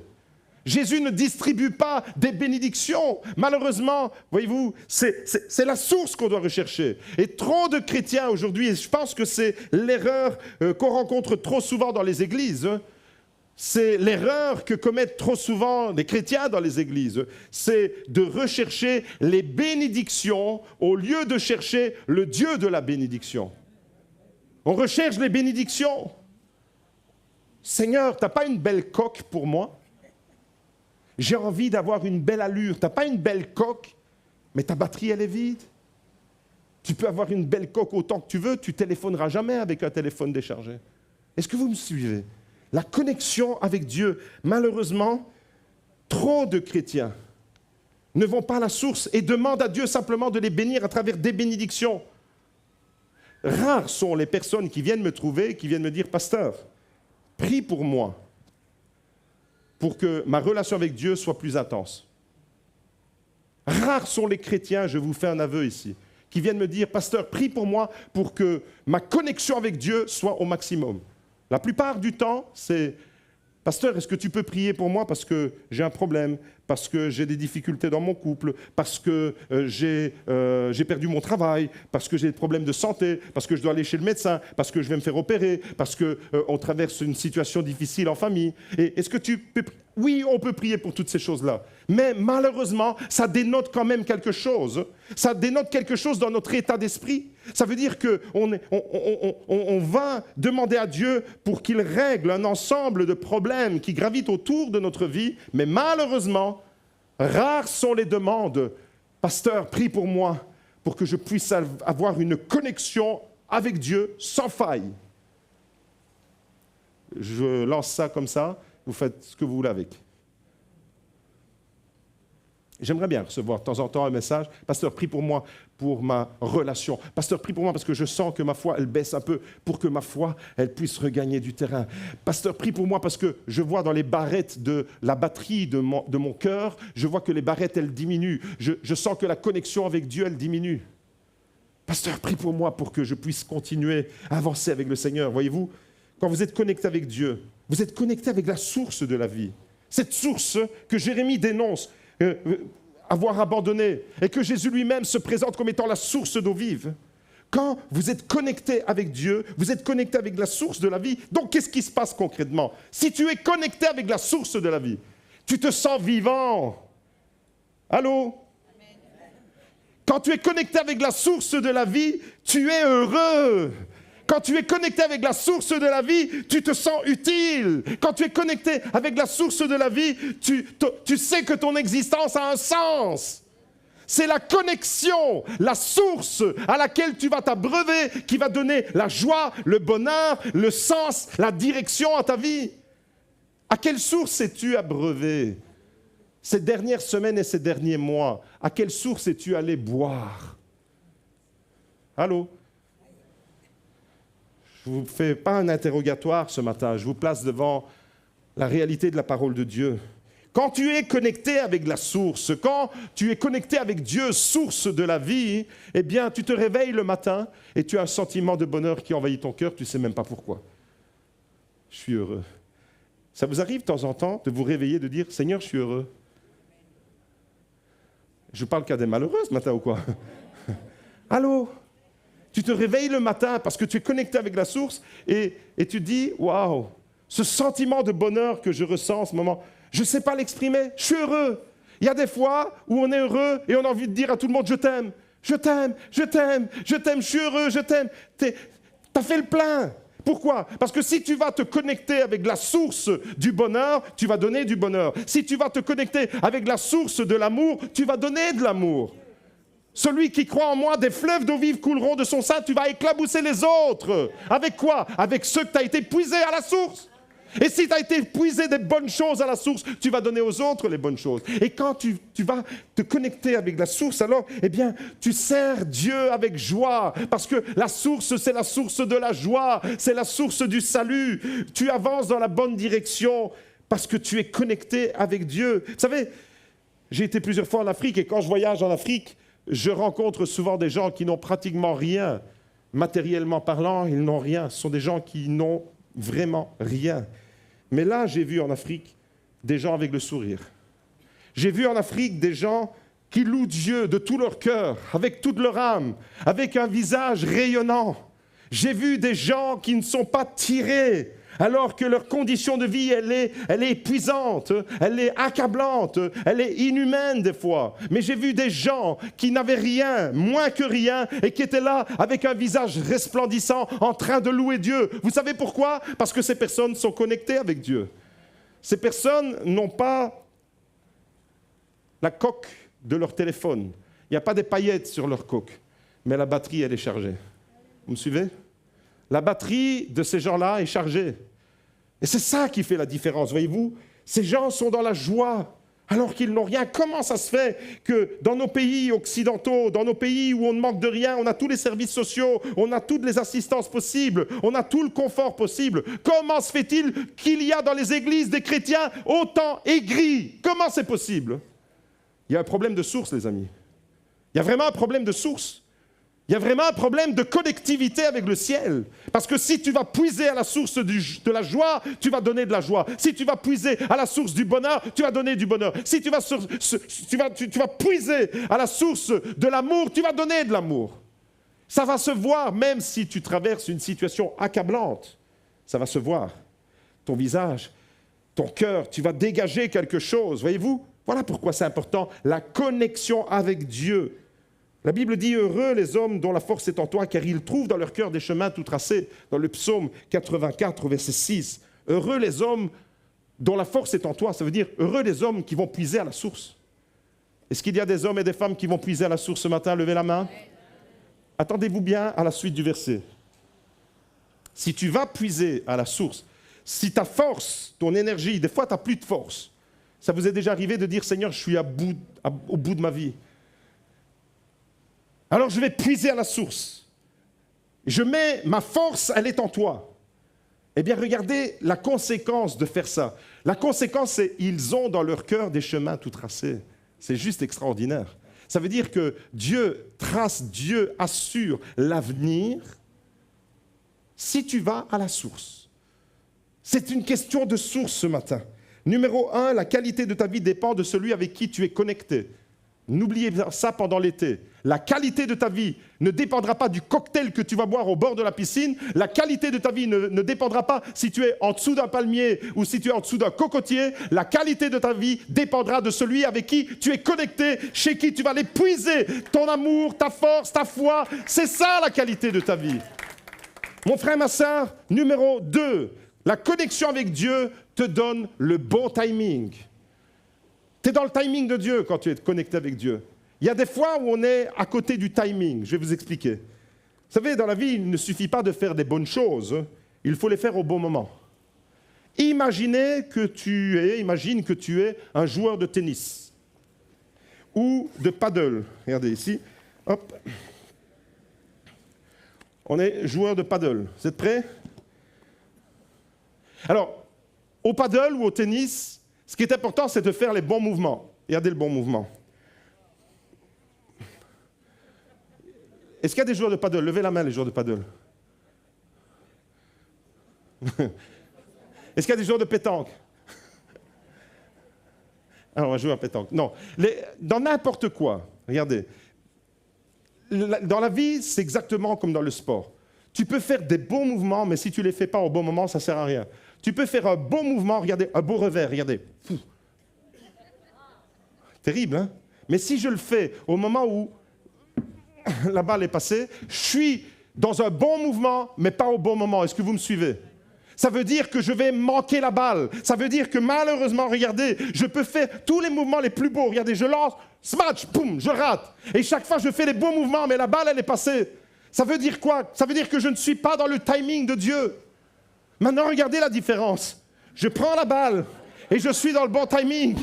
Jésus ne distribue pas des bénédictions. Malheureusement, voyez-vous, c'est la source qu'on doit rechercher. Et trop de chrétiens aujourd'hui, et je pense que c'est l'erreur qu'on rencontre trop souvent dans les églises, c'est l'erreur que commettent trop souvent les chrétiens dans les églises, c'est de rechercher les bénédictions au lieu de chercher le Dieu de la bénédiction. On recherche les bénédictions. Seigneur, tu n'as pas une belle coque pour moi? J'ai envie d'avoir une belle allure. Tu n'as pas une belle coque, mais ta batterie, elle est vide. Tu peux avoir une belle coque autant que tu veux, tu ne téléphoneras jamais avec un téléphone déchargé. Est-ce que vous me suivez? La connexion avec Dieu, malheureusement, trop de chrétiens ne vont pas à la source et demandent à Dieu simplement de les bénir à travers des bénédictions. Rares sont les personnes qui viennent me trouver, qui viennent me dire « Pasteur, prie pour moi pour que ma relation avec Dieu soit plus intense. » Rares sont les chrétiens, je vous fais un aveu ici, qui viennent me dire « Pasteur, prie pour moi pour que ma connexion avec Dieu soit au maximum. » La plupart du temps, c'est « Pasteur, est-ce que tu peux prier pour moi parce que j'ai un problème, parce que j'ai des difficultés dans mon couple, parce que j'ai perdu mon travail, parce que j'ai des problèmes de santé, parce que je dois aller chez le médecin, parce que je vais me faire opérer, parce qu'on traverse une situation difficile en famille. Et est-ce que tu peux... Oui, on peut prier pour toutes ces choses-là. Mais malheureusement, ça dénote quand même quelque chose. Ça dénote quelque chose dans notre état d'esprit. Ça veut dire qu'on va demander à Dieu pour qu'il règle un ensemble de problèmes qui gravitent autour de notre vie, mais malheureusement, rares sont les demandes. Pasteur, prie pour moi, pour que je puisse avoir une connexion avec Dieu sans faille. Je lance ça comme ça, vous faites ce que vous voulez avec. J'aimerais bien recevoir de temps en temps un message. Pasteur, prie pour moi, pour ma relation. Pasteur, prie pour moi parce que je sens que ma foi, elle baisse un peu, pour que ma foi, elle puisse regagner du terrain. Pasteur, prie pour moi parce que je vois dans les barrettes de la batterie de mon cœur, je vois que les barrettes, elles diminuent. Je sens que la connexion avec Dieu, elle diminue. Pasteur, prie pour moi pour que je puisse continuer à avancer avec le Seigneur. Voyez-vous, quand vous êtes connecté avec Dieu, vous êtes connecté avec la source de la vie. Cette source que Jérémie dénonce, avoir abandonné, et que Jésus lui-même se présente comme étant la source d'eau vive. Quand vous êtes connecté avec Dieu, vous êtes connecté avec la source de la vie. Donc, qu'est-ce qui se passe concrètement? Si tu es connecté avec la source de la vie, tu te sens vivant. Allô? Quand tu es connecté avec la source de la vie, tu es heureux. Quand tu es connecté avec la source de la vie, tu te sens utile. Quand tu es connecté avec la source de la vie, tu sais que ton existence a un sens. C'est la connexion, la source à laquelle tu vas t'abreuver qui va donner la joie, le bonheur, le sens, la direction à ta vie. À quelle source es-tu abreuvé ces dernières semaines et ces derniers mois? À quelle source es-tu allé boire? Allô? Je ne vous fais pas un interrogatoire ce matin, je vous place devant la réalité de la parole de Dieu. Quand tu es connecté avec la source, quand tu es connecté avec Dieu, source de la vie, eh bien, tu te réveilles le matin et tu as un sentiment de bonheur qui envahit ton cœur, tu ne sais même pas pourquoi. Je suis heureux. Ça vous arrive de temps en temps de vous réveiller, de dire « Seigneur, je suis heureux ». Je parle qu'à des malheureux ce matin ou quoi? Allô? Tu te réveilles le matin parce que tu es connecté avec la source et tu dis « Waouh, ce sentiment de bonheur que je ressens en ce moment, je ne sais pas l'exprimer, je suis heureux. » Il y a des fois où on est heureux et on a envie de dire à tout le monde « Je t'aime, je t'aime, je t'aime, je t'aime, je suis heureux, je t'aime. » Tu as fait le plein. Pourquoi? Parce que si tu vas te connecter avec la source du bonheur, tu vas donner du bonheur. Si tu vas te connecter avec la source de l'amour, tu vas donner de l'amour. Celui qui croit en moi, des fleuves d'eau vive couleront de son sein, tu vas éclabousser les autres. Avec quoi? Avec ceux que tu as été puisé à la source. Et si tu as été puisé des bonnes choses à la source, tu vas donner aux autres les bonnes choses. Et quand tu vas te connecter avec la source, alors, eh bien, tu sers Dieu avec joie. Parce que la source, c'est la source de la joie. C'est la source du salut. Tu avances dans la bonne direction parce que tu es connecté avec Dieu. Vous savez, j'ai été plusieurs fois en Afrique et quand je voyage en Afrique, je rencontre souvent des gens qui n'ont pratiquement rien. Matériellement parlant, ils n'ont rien. Ce sont des gens qui n'ont vraiment rien. Mais là, j'ai vu en Afrique des gens avec le sourire. J'ai vu en Afrique des gens qui louent Dieu de tout leur cœur, avec toute leur âme, avec un visage rayonnant. J'ai vu des gens qui ne sont pas tirés, alors que leur condition de vie, elle est épuisante, elle est accablante, elle est inhumaine des fois. Mais j'ai vu des gens qui n'avaient rien, moins que rien, et qui étaient là avec un visage resplendissant, en train de louer Dieu. Vous savez pourquoi? Parce que ces personnes sont connectées avec Dieu. Ces personnes n'ont pas la coque de leur téléphone. Il n'y a pas des paillettes sur leur coque, mais la batterie, elle est chargée. Vous me suivez? La batterie de ces gens-là est chargée. Et c'est ça qui fait la différence, voyez-vous? Ces gens sont dans la joie alors qu'ils n'ont rien. Comment ça se fait que dans nos pays occidentaux, dans nos pays où on ne manque de rien, on a tous les services sociaux, on a toutes les assistances possibles, on a tout le confort possible. Comment se fait-il qu'il y a dans les églises des chrétiens autant aigris? Comment c'est possible? Il y a un problème de source, les amis. Il y a vraiment un problème de source. Il y a vraiment un problème de connectivité avec le ciel. Parce que si tu vas puiser à la source de la joie, tu vas donner de la joie. Si tu vas puiser à la source du bonheur, tu vas donner du bonheur. Si tu vas puiser à la source de l'amour, tu vas donner de l'amour. Ça va se voir, même si tu traverses une situation accablante. Ça va se voir. Ton visage, ton cœur, tu vas dégager quelque chose. Voyez-vous? Voilà pourquoi c'est important, la connexion avec Dieu. La Bible dit « Heureux les hommes dont la force est en toi, car ils trouvent dans leur cœur des chemins tout tracés. » Dans le psaume 84, verset 6. « Heureux les hommes dont la force est en toi. » Ça veut dire « Heureux les hommes qui vont puiser à la source. » Est-ce qu'il y a des hommes et des femmes qui vont puiser à la source ce matin? Levez la main. Attendez-vous bien à la suite du verset. Si tu vas puiser à la source, si ta force, ton énergie, des fois tu n'as plus de force. Ça vous est déjà arrivé de dire « Seigneur, je suis au bout de ma vie. » Alors je vais puiser à la source. Je mets ma force, elle est en toi. Eh bien, regardez la conséquence de faire ça. La conséquence, c'est ils ont dans leur cœur des chemins tout tracés. C'est juste extraordinaire. Ça veut dire que Dieu trace, Dieu assure l'avenir si tu vas à la source. C'est une question de source ce matin. Numéro 1, la qualité de ta vie dépend de celui avec qui tu es connecté. N'oubliez pas ça pendant l'été. La qualité de ta vie ne dépendra pas du cocktail que tu vas boire au bord de la piscine. La qualité de ta vie ne dépendra pas si tu es en dessous d'un palmier ou si tu es en dessous d'un cocotier. La qualité de ta vie dépendra de celui avec qui tu es connecté, chez qui tu vas l'épuiser. Ton amour, ta force, ta foi, c'est ça la qualité de ta vie. Mon frère, ma sœur, numéro 2, la connexion avec Dieu te donne le bon timing. Tu es dans le timing de Dieu quand tu es connecté avec Dieu. Il y a des fois où on est à côté du timing. Je vais vous expliquer. Vous savez, dans la vie, il ne suffit pas de faire des bonnes choses. Il faut les faire au bon moment. Imagine que tu es un joueur de tennis ou de paddle. Regardez ici. Hop. On est joueur de paddle. Vous êtes prêts? Alors, au paddle ou au tennis, ce qui est important, c'est de faire les bons mouvements. Regardez le bon mouvement. Est-ce qu'il y a des joueurs de paddle? Levez la main, les joueurs de paddle. Est-ce qu'il y a des joueurs de pétanque? Alors, on va jouer à pétanque. Non. Dans n'importe quoi, regardez. Dans la vie, c'est exactement comme dans le sport. Tu peux faire des bons mouvements, mais si tu ne les fais pas au bon moment, ça ne sert à rien. Tu peux faire un bon mouvement, regardez, un beau revers, regardez. Fou. Terrible, hein? Mais si je le fais au moment où la balle est passée, je suis dans un bon mouvement, mais pas au bon moment. Est-ce que vous me suivez? Ça veut dire que je vais manquer la balle. Ça veut dire que malheureusement, regardez, je peux faire tous les mouvements les plus beaux. Regardez, je lance, smash, boum, je rate. Et chaque fois, je fais les bons mouvements, mais la balle, elle est passée. Ça veut dire quoi? Ça veut dire que je ne suis pas dans le timing de Dieu. Maintenant, regardez la différence. Je prends la balle et je suis dans le bon timing.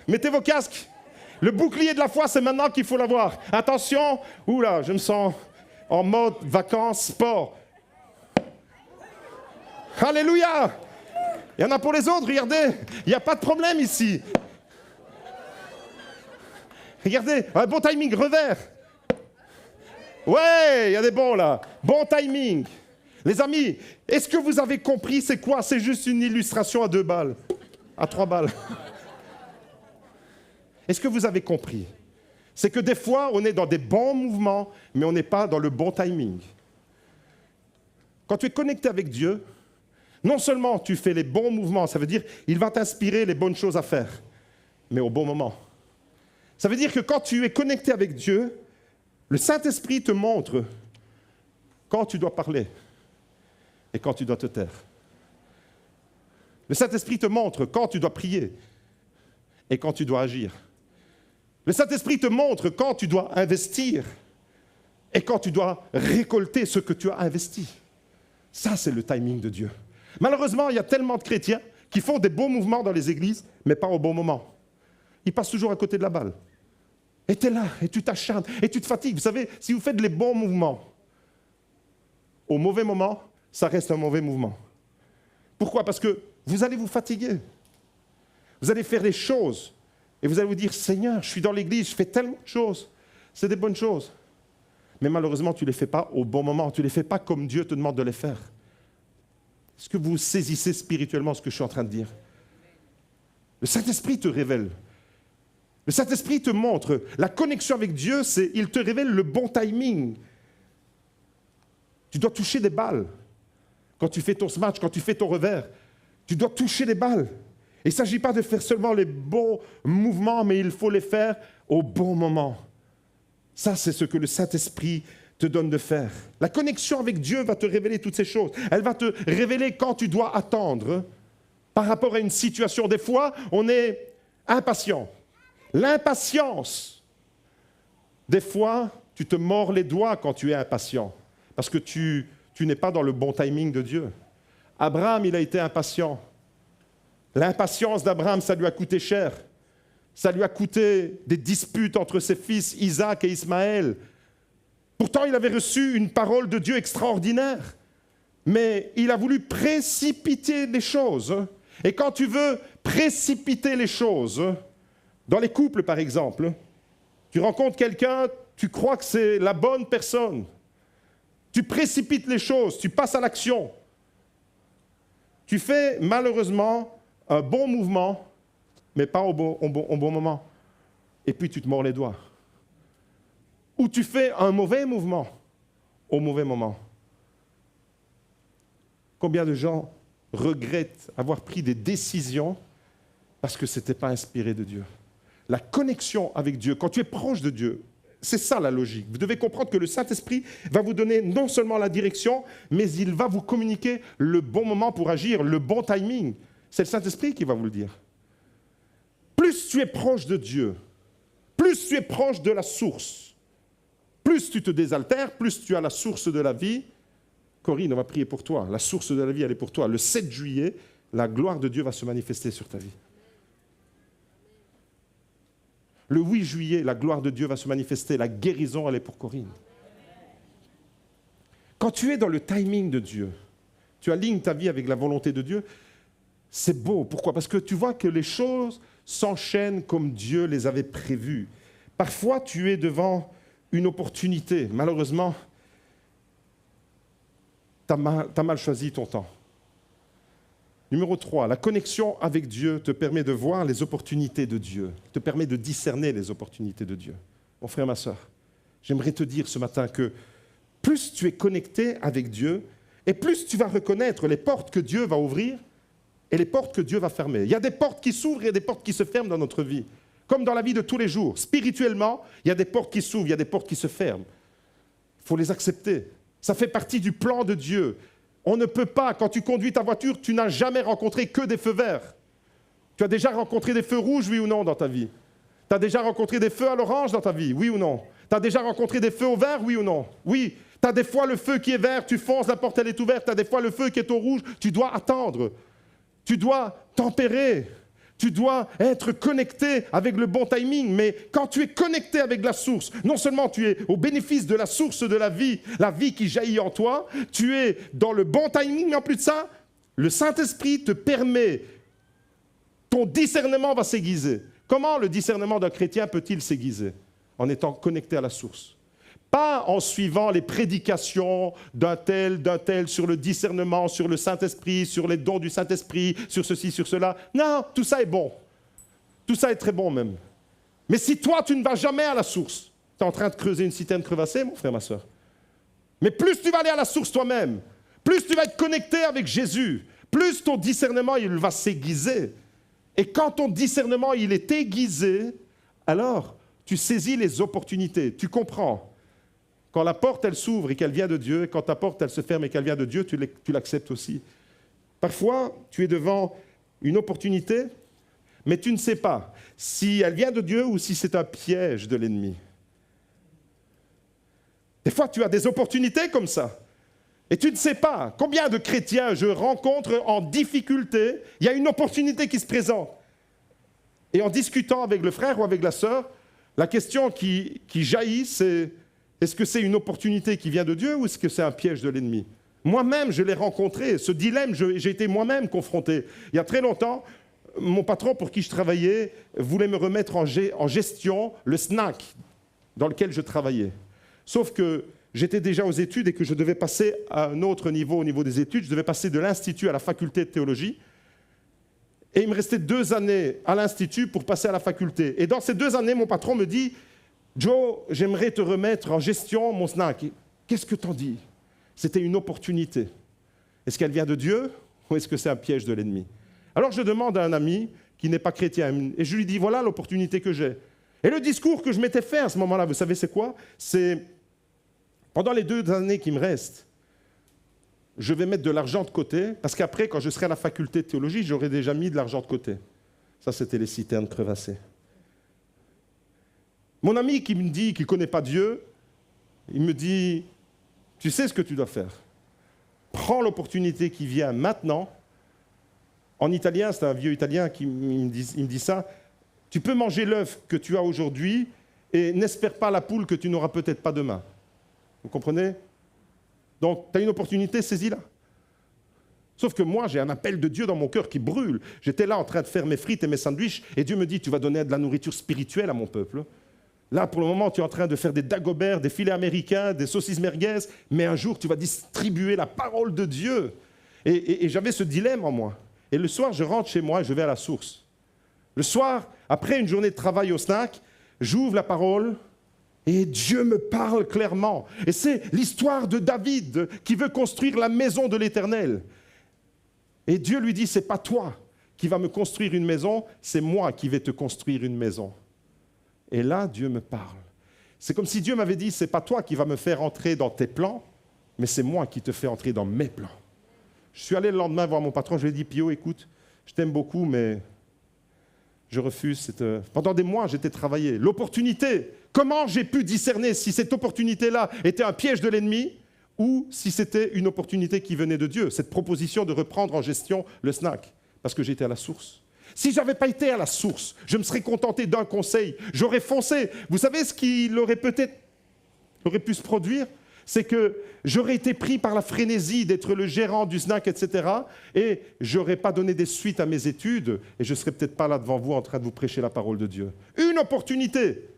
Mettez vos casques. Le bouclier de la foi, c'est maintenant qu'il faut l'avoir. Attention, oula, je me sens en mode vacances, sport. Alléluia! Il y en a pour les autres, regardez. Il n'y a pas de problème ici. Regardez, un bon timing, revers. Ouais, il y a des bons là. Bon timing. Les amis, est-ce que vous avez compris c'est quoi? C'est juste une illustration à 2 balles, à 3 balles. Est-ce que vous avez compris? C'est que des fois, on est dans des bons mouvements, mais on n'est pas dans le bon timing. Quand tu es connecté avec Dieu, non seulement tu fais les bons mouvements, ça veut dire qu'il va t'inspirer les bonnes choses à faire, mais au bon moment. Ça veut dire que quand tu es connecté avec Dieu, le Saint-Esprit te montre quand tu dois parler et quand tu dois te taire. Le Saint-Esprit te montre quand tu dois prier et quand tu dois agir. Le Saint-Esprit te montre quand tu dois investir et quand tu dois récolter ce que tu as investi. Ça, c'est le timing de Dieu. Malheureusement, il y a tellement de chrétiens qui font des beaux mouvements dans les églises, mais pas au bon moment. Ils passent toujours à côté de la balle. Et tu es là, et tu t'acharnes, et tu te fatigues. Vous savez, si vous faites les bons mouvements, au mauvais moment, ça reste un mauvais mouvement. Pourquoi? Parce que vous allez vous fatiguer. Vous allez faire des choses. Et vous allez vous dire, Seigneur, je suis dans l'église, je fais tellement de choses. C'est des bonnes choses. Mais malheureusement, tu ne les fais pas au bon moment. Tu ne les fais pas comme Dieu te demande de les faire. Est-ce que vous saisissez spirituellement ce que je suis en train de dire? Le Saint-Esprit te révèle. Le Saint-Esprit te montre. La connexion avec Dieu, c'est il te révèle le bon timing. Tu dois toucher des balles. Quand tu fais ton smash, quand tu fais ton revers, tu dois toucher des balles. Il ne s'agit pas de faire seulement les bons mouvements, mais il faut les faire au bon moment. Ça, c'est ce que le Saint-Esprit te donne de faire. La connexion avec Dieu va te révéler toutes ces choses. Elle va te révéler quand tu dois attendre par rapport à une situation. Des fois, on est impatient. L'impatience. Des fois, tu te mords les doigts quand tu es impatient, parce que tu n'es pas dans le bon timing de Dieu. Abraham, il a été impatient. L'impatience d'Abraham, ça lui a coûté cher. Ça lui a coûté des disputes entre ses fils Isaac et Ismaël. Pourtant, il avait reçu une parole de Dieu extraordinaire. Mais il a voulu précipiter les choses. Et quand tu veux précipiter les choses, dans les couples par exemple, tu rencontres quelqu'un, tu crois que c'est la bonne personne. Tu précipites les choses, tu passes à l'action. Tu fais malheureusement un bon mouvement, mais pas au bon moment. Et puis tu te mords les doigts. Ou tu fais un mauvais mouvement au mauvais moment. Combien de gens regrettent avoir pris des décisions parce que ce n'était pas inspiré de Dieu? La connexion avec Dieu, quand tu es proche de Dieu, c'est ça la logique. Vous devez comprendre que le Saint-Esprit va vous donner non seulement la direction, mais il va vous communiquer le bon moment pour agir, le bon timing. C'est le Saint-Esprit qui va vous le dire. Plus tu es proche de Dieu, plus tu es proche de la source, plus tu te désaltères, plus tu as la source de la vie. Corinne, on va prier pour toi. La source de la vie, elle est pour toi. Le 7 juillet, la gloire de Dieu va se manifester sur ta vie. Le 8 juillet, la gloire de Dieu va se manifester. La guérison, elle est pour Corinne. Quand tu es dans le timing de Dieu, tu alignes ta vie avec la volonté de Dieu, c'est beau. Pourquoi? Parce que tu vois que les choses s'enchaînent comme Dieu les avait prévues. Parfois, tu es devant une opportunité. Malheureusement, tu as mal choisi ton temps. Numéro 3, la connexion avec Dieu te permet de voir les opportunités de Dieu, te permet de discerner les opportunités de Dieu. Mon frère, ma sœur, j'aimerais te dire ce matin que plus tu es connecté avec Dieu, et plus tu vas reconnaître les portes que Dieu va ouvrir et les portes que Dieu va fermer. Il y a des portes qui s'ouvrent et des portes qui se ferment dans notre vie. Comme dans la vie de tous les jours. Spirituellement, il y a des portes qui s'ouvrent, il y a des portes qui se ferment. Il faut les accepter. Ça fait partie du plan de Dieu. On ne peut pas, quand tu conduis ta voiture, tu n'as jamais rencontré que des feux verts. Tu as déjà rencontré des feux rouges, oui ou non, dans ta vie? Tu as déjà rencontré des feux à l'orange dans ta vie, oui ou non? Tu as déjà rencontré des feux au vert, oui ou non? Oui. Tu as des fois le feu qui est vert, tu fonces, la porte elle est ouverte. Tu as des fois le feu qui est au rouge, tu dois attendre. Tu dois tempérer. Tu dois être connecté avec le bon timing, mais quand tu es connecté avec la source, non seulement tu es au bénéfice de la source de la vie qui jaillit en toi, tu es dans le bon timing, mais en plus de ça, le Saint-Esprit te permet, ton discernement va s'aiguiser. Comment le discernement d'un chrétien peut-il s'aiguiser? En étant connecté à la source. pas en suivant les prédications d'un tel sur le discernement, sur le Saint-Esprit, sur les dons du Saint-Esprit, sur ceci, sur cela. Non, tout ça est bon. Tout ça est très bon même. Mais si toi, tu ne vas jamais à la source, tu es en train de creuser une citerne crevassée, mon frère, ma soeur. Mais plus tu vas aller à la source toi-même, plus tu vas être connecté avec Jésus, plus ton discernement, il va s'aiguiser. Et quand ton discernement, il est aiguisé, alors tu saisis les opportunités, tu comprends. Quand la porte, elle s'ouvre et qu'elle vient de Dieu, et quand ta porte, elle se ferme et qu'elle vient de Dieu, tu l'acceptes aussi. Parfois, tu es devant une opportunité, mais tu ne sais pas si elle vient de Dieu ou si c'est un piège de l'ennemi. Des fois, tu as des opportunités comme ça. Et tu ne sais pas combien de chrétiens je rencontre en difficulté. Il y a une opportunité qui se présente. Et en discutant avec le frère ou avec la sœur, la question qui jaillit, c'est est-ce que c'est une opportunité qui vient de Dieu ou est-ce que c'est un piège de l'ennemi? Moi-même, je l'ai rencontré. Ce dilemme, j'ai été moi-même confronté. Il y a très longtemps, mon patron pour qui je travaillais voulait me remettre en gestion le snack dans lequel je travaillais. Sauf que j'étais déjà aux études et que je devais passer à un autre niveau au niveau des études. Je devais passer de l'Institut à la faculté de théologie. Et il me restait 2 années à l'Institut pour passer à la faculté. Et dans ces 2 années, mon patron me dit « Joe, j'aimerais te remettre en gestion mon snack. » Qu'est-ce que t'en dis? C'était une opportunité. Est-ce qu'elle vient de Dieu ou est-ce que c'est un piège de l'ennemi? Alors je demande à un ami qui n'est pas chrétien et je lui dis « Voilà l'opportunité que j'ai. » Et le discours que je m'étais fait à ce moment-là, vous savez c'est quoi? C'est pendant les 2 années qui me restent, je vais mettre de l'argent de côté, parce qu'après, quand je serai à la faculté de théologie, j'aurai déjà mis de l'argent de côté. Ça, c'était les citernes crevassées. Mon ami qui me dit qu'il ne connaît pas Dieu, il me dit, tu sais ce que tu dois faire. Prends l'opportunité qui vient maintenant. En italien, c'est un vieux italien qui me dit ça. Tu peux manger l'œuf que tu as aujourd'hui et n'espère pas la poule que tu n'auras peut-être pas demain. Vous comprenez? Donc, tu as une opportunité, saisis-la. Sauf que moi, j'ai un appel de Dieu dans mon cœur qui brûle. J'étais là en train de faire mes frites et mes sandwichs, et Dieu me dit, tu vas donner de la nourriture spirituelle à mon peuple. Là, pour le moment, tu es en train de faire des dagobert, des filets américains, des saucisses merguez, mais un jour, tu vas distribuer la parole de Dieu. Et j'avais ce dilemme en moi. Et le soir, je rentre chez moi et je vais à la source. Le soir, après une journée de travail au snack, j'ouvre la parole, et Dieu me parle clairement. Et c'est l'histoire de David qui veut construire la maison de l'Éternel. Et Dieu lui dit, ce n'est pas toi qui vas me construire une maison, c'est moi qui vais te construire une maison. Et là, Dieu me parle. C'est comme si Dieu m'avait dit, ce n'est pas toi qui vas me faire entrer dans tes plans, mais c'est moi qui te fais entrer dans mes plans. Je suis allé le lendemain voir mon patron, je lui ai dit, Pio, écoute, je t'aime beaucoup, mais je refuse. Pendant des mois, j'étais travaillé. L'opportunité, comment j'ai pu discerner si cette opportunité-là était un piège de l'ennemi ou si c'était une opportunité qui venait de Dieu, cette proposition de reprendre en gestion le snack, parce que j'étais à la source. Si je n'avais pas été à la source, je me serais contenté d'un conseil, j'aurais foncé. Vous savez ce qui aurait pu se produire? C'est que j'aurais été pris par la frénésie d'être le gérant du snack, etc. Et je n'aurais pas donné des suites à mes études et je ne serais peut-être pas là devant vous en train de vous prêcher la parole de Dieu. Une opportunité.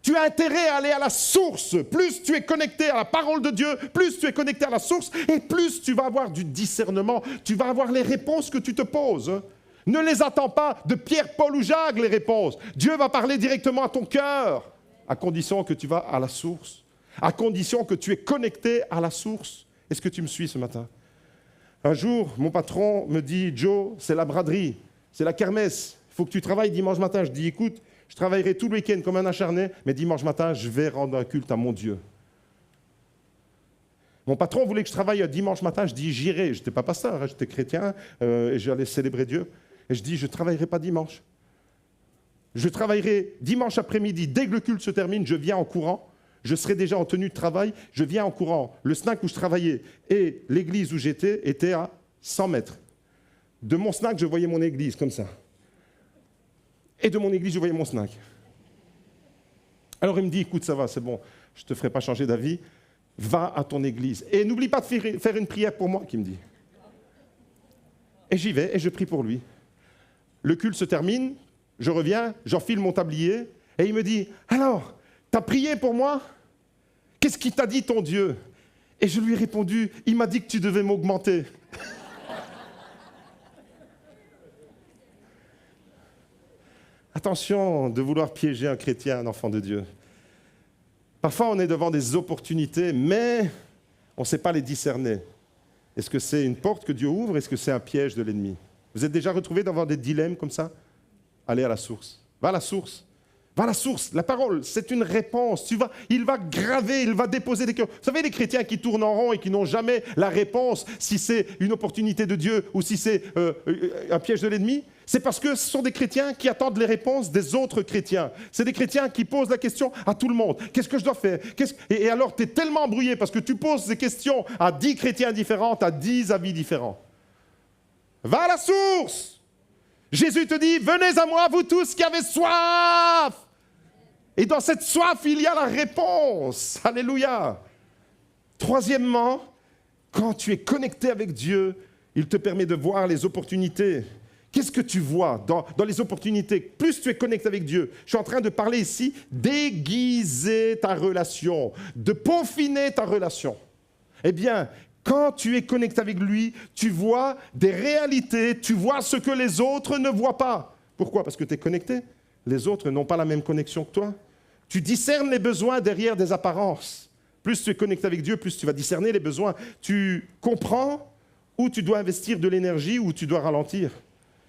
Tu as intérêt à aller à la source. Plus tu es connecté à la parole de Dieu, plus tu es connecté à la source et plus tu vas avoir du discernement. Tu vas avoir les réponses que tu te poses. Ne les attends pas de Pierre, Paul ou Jacques, les réponses. Dieu va parler directement à ton cœur, à condition que tu vas à la source. À condition que tu es connecté à la source. Est-ce que tu me suis ce matin? Un jour, mon patron me dit, Joe, c'est la braderie, c'est la kermesse, il faut que tu travailles dimanche matin. Je dis, écoute, je travaillerai tout le week-end comme un acharné, mais dimanche matin, je vais rendre un culte à mon Dieu. Mon patron voulait que je travaille dimanche matin, je dis, j'irai. Je n'étais pas pasteur, hein, j'étais chrétien, et j'allais célébrer Dieu. Et je dis, je ne travaillerai pas dimanche. Je travaillerai dimanche après-midi, dès que le culte se termine, je viens en courant. Je serai déjà en tenue de travail, je viens en courant. Le snack où je travaillais et l'église où j'étais étaient à 100 mètres. De mon snack, je voyais mon église comme ça. Et de mon église, je voyais mon snack. Alors il me dit, écoute, ça va, c'est bon, je ne te ferai pas changer d'avis, va à ton église. Et n'oublie pas de faire une prière pour moi, qu'il me dit. Et j'y vais et je prie pour lui. Le culte se termine, je reviens, j'enfile mon tablier et il me dit, alors, t'as prié pour moi? Qu'est-ce qu'il t'a dit ton Dieu? Et je lui ai répondu, il m'a dit que tu devais m'augmenter. Attention de vouloir piéger un chrétien, un enfant de Dieu. Parfois, on est devant des opportunités, mais on ne sait pas les discerner. Est-ce que c'est une porte que Dieu ouvre? Est-ce que c'est un piège de l'ennemi? Vous êtes déjà retrouvé d'avoir des dilemmes comme ça? Allez à la source. Va à la source. Va à la source. La parole, c'est une réponse. Il va graver, il va déposer des cœurs. Vous savez, les chrétiens qui tournent en rond et qui n'ont jamais la réponse, si c'est une opportunité de Dieu ou si c'est un piège de l'ennemi, c'est parce que ce sont des chrétiens qui attendent les réponses des autres chrétiens. C'est des chrétiens qui posent la question à tout le monde. Qu'est-ce que je dois faire? Et alors, tu es tellement embrouillé parce que tu poses des questions à 10 chrétiens différents, à 10 avis différents. Va à la source! Jésus te dit, venez à moi, vous tous qui avez soif. Et dans cette soif, il y a la réponse. Alléluia. Troisièmement, quand tu es connecté avec Dieu, il te permet de voir les opportunités. Qu'est-ce que tu vois dans les opportunités? Plus tu es connecté avec Dieu, je suis en train de parler ici d'aiguiser ta relation, de peaufiner ta relation. Eh bien, quand tu es connecté avec lui, tu vois des réalités, tu vois ce que les autres ne voient pas. Pourquoi? Parce que tu es connecté. Les autres n'ont pas la même connexion que toi. Tu discernes les besoins derrière des apparences. Plus tu es connecté avec Dieu, plus tu vas discerner les besoins. Tu comprends où tu dois investir de l'énergie, où tu dois ralentir.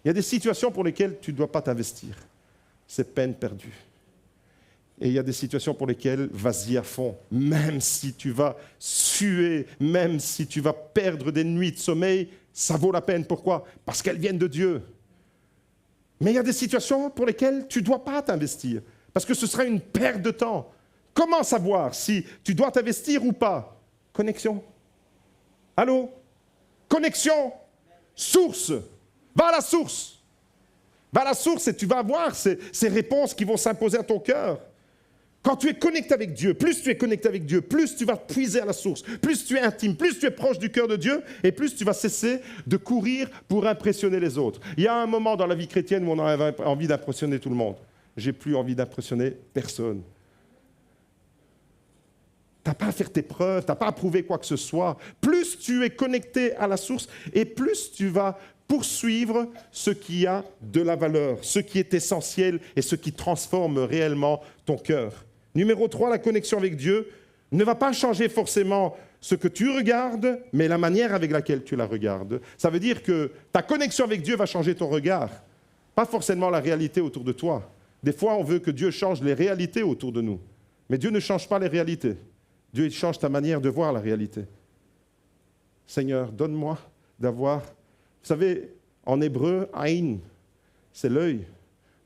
Il y a des situations pour lesquelles tu ne dois pas t'investir. C'est peine perdue. Et il y a des situations pour lesquelles vas-y à fond, même si tu vas suer, même si tu vas perdre des nuits de sommeil, ça vaut la peine. Pourquoi? Parce qu'elles viennent de Dieu. Mais il y a des situations pour lesquelles tu ne dois pas t'investir, parce que ce sera une perte de temps. Comment savoir si tu dois t'investir ou pas? Connexion. Allô? Connexion. Source. Va à la source. Va à la source et tu vas avoir ces réponses qui vont s'imposer à ton cœur. Quand tu es connecté avec Dieu, plus tu es connecté avec Dieu, plus tu vas puiser à la source, plus tu es intime, plus tu es proche du cœur de Dieu, et plus tu vas cesser de courir pour impressionner les autres. Il y a un moment dans la vie chrétienne où on a envie d'impressionner tout le monde. J'ai plus envie d'impressionner personne. Tu n'as pas à faire tes preuves, tu n'as pas à prouver quoi que ce soit. Plus tu es connecté à la source, et plus tu vas poursuivre ce qui a de la valeur, ce qui est essentiel et ce qui transforme réellement ton cœur. Numéro 3, la connexion avec Dieu ne va pas changer forcément ce que tu regardes, mais la manière avec laquelle tu la regardes. Ça veut dire que ta connexion avec Dieu va changer ton regard, pas forcément la réalité autour de toi. Des fois, on veut que Dieu change les réalités autour de nous, mais Dieu ne change pas les réalités. Dieu, il change ta manière de voir la réalité. Seigneur, donne-moi d'avoir... Vous savez, en hébreu, Aïn, c'est l'œil,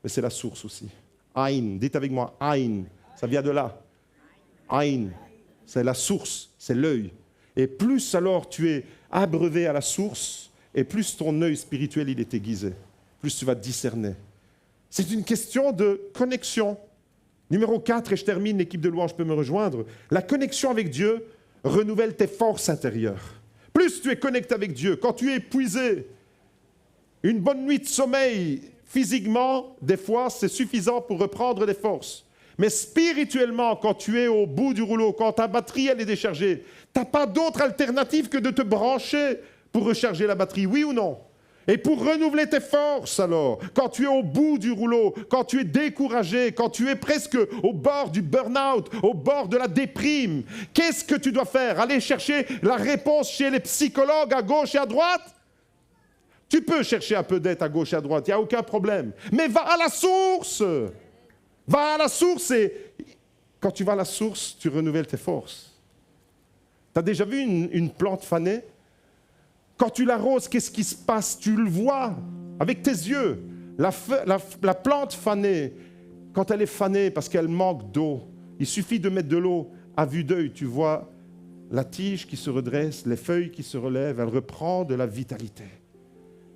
mais c'est la source aussi. Aïn, dites avec moi, Aïn, ça vient de là. Aïn, c'est la source, c'est l'œil. Et plus alors tu es abreuvé à la source, et plus ton œil spirituel il est aiguisé, plus tu vas discerner. C'est une question de connexion. Numéro 4, et je termine, l'équipe de louange peut me rejoindre. La connexion avec Dieu renouvelle tes forces intérieures. Plus tu es connecté avec Dieu, quand tu es épuisé, une bonne nuit de sommeil, physiquement, des fois, c'est suffisant pour reprendre des forces. Mais spirituellement, quand tu es au bout du rouleau, quand ta batterie elle est déchargée, tu n'as pas d'autre alternative que de te brancher pour recharger la batterie, oui ou non? Et pour renouveler tes forces alors, quand tu es au bout du rouleau, quand tu es découragé, quand tu es presque au bord du burn-out, au bord de la déprime, qu'est-ce que tu dois faire? Aller chercher la réponse chez les psychologues à gauche et à droite? Tu peux chercher un peu d'aide à gauche et à droite, il n'y a aucun problème. Mais va à la source! Va à la source et quand tu vas à la source, tu renouvelles tes forces. Tu as déjà vu une plante fanée? Quand tu l'arroses, qu'est-ce qui se passe? Tu le vois avec tes yeux. La plante fanée, quand elle est fanée parce qu'elle manque d'eau, il suffit de mettre de l'eau à vue d'œil. Tu vois la tige qui se redresse, les feuilles qui se relèvent, elle reprend de la vitalité.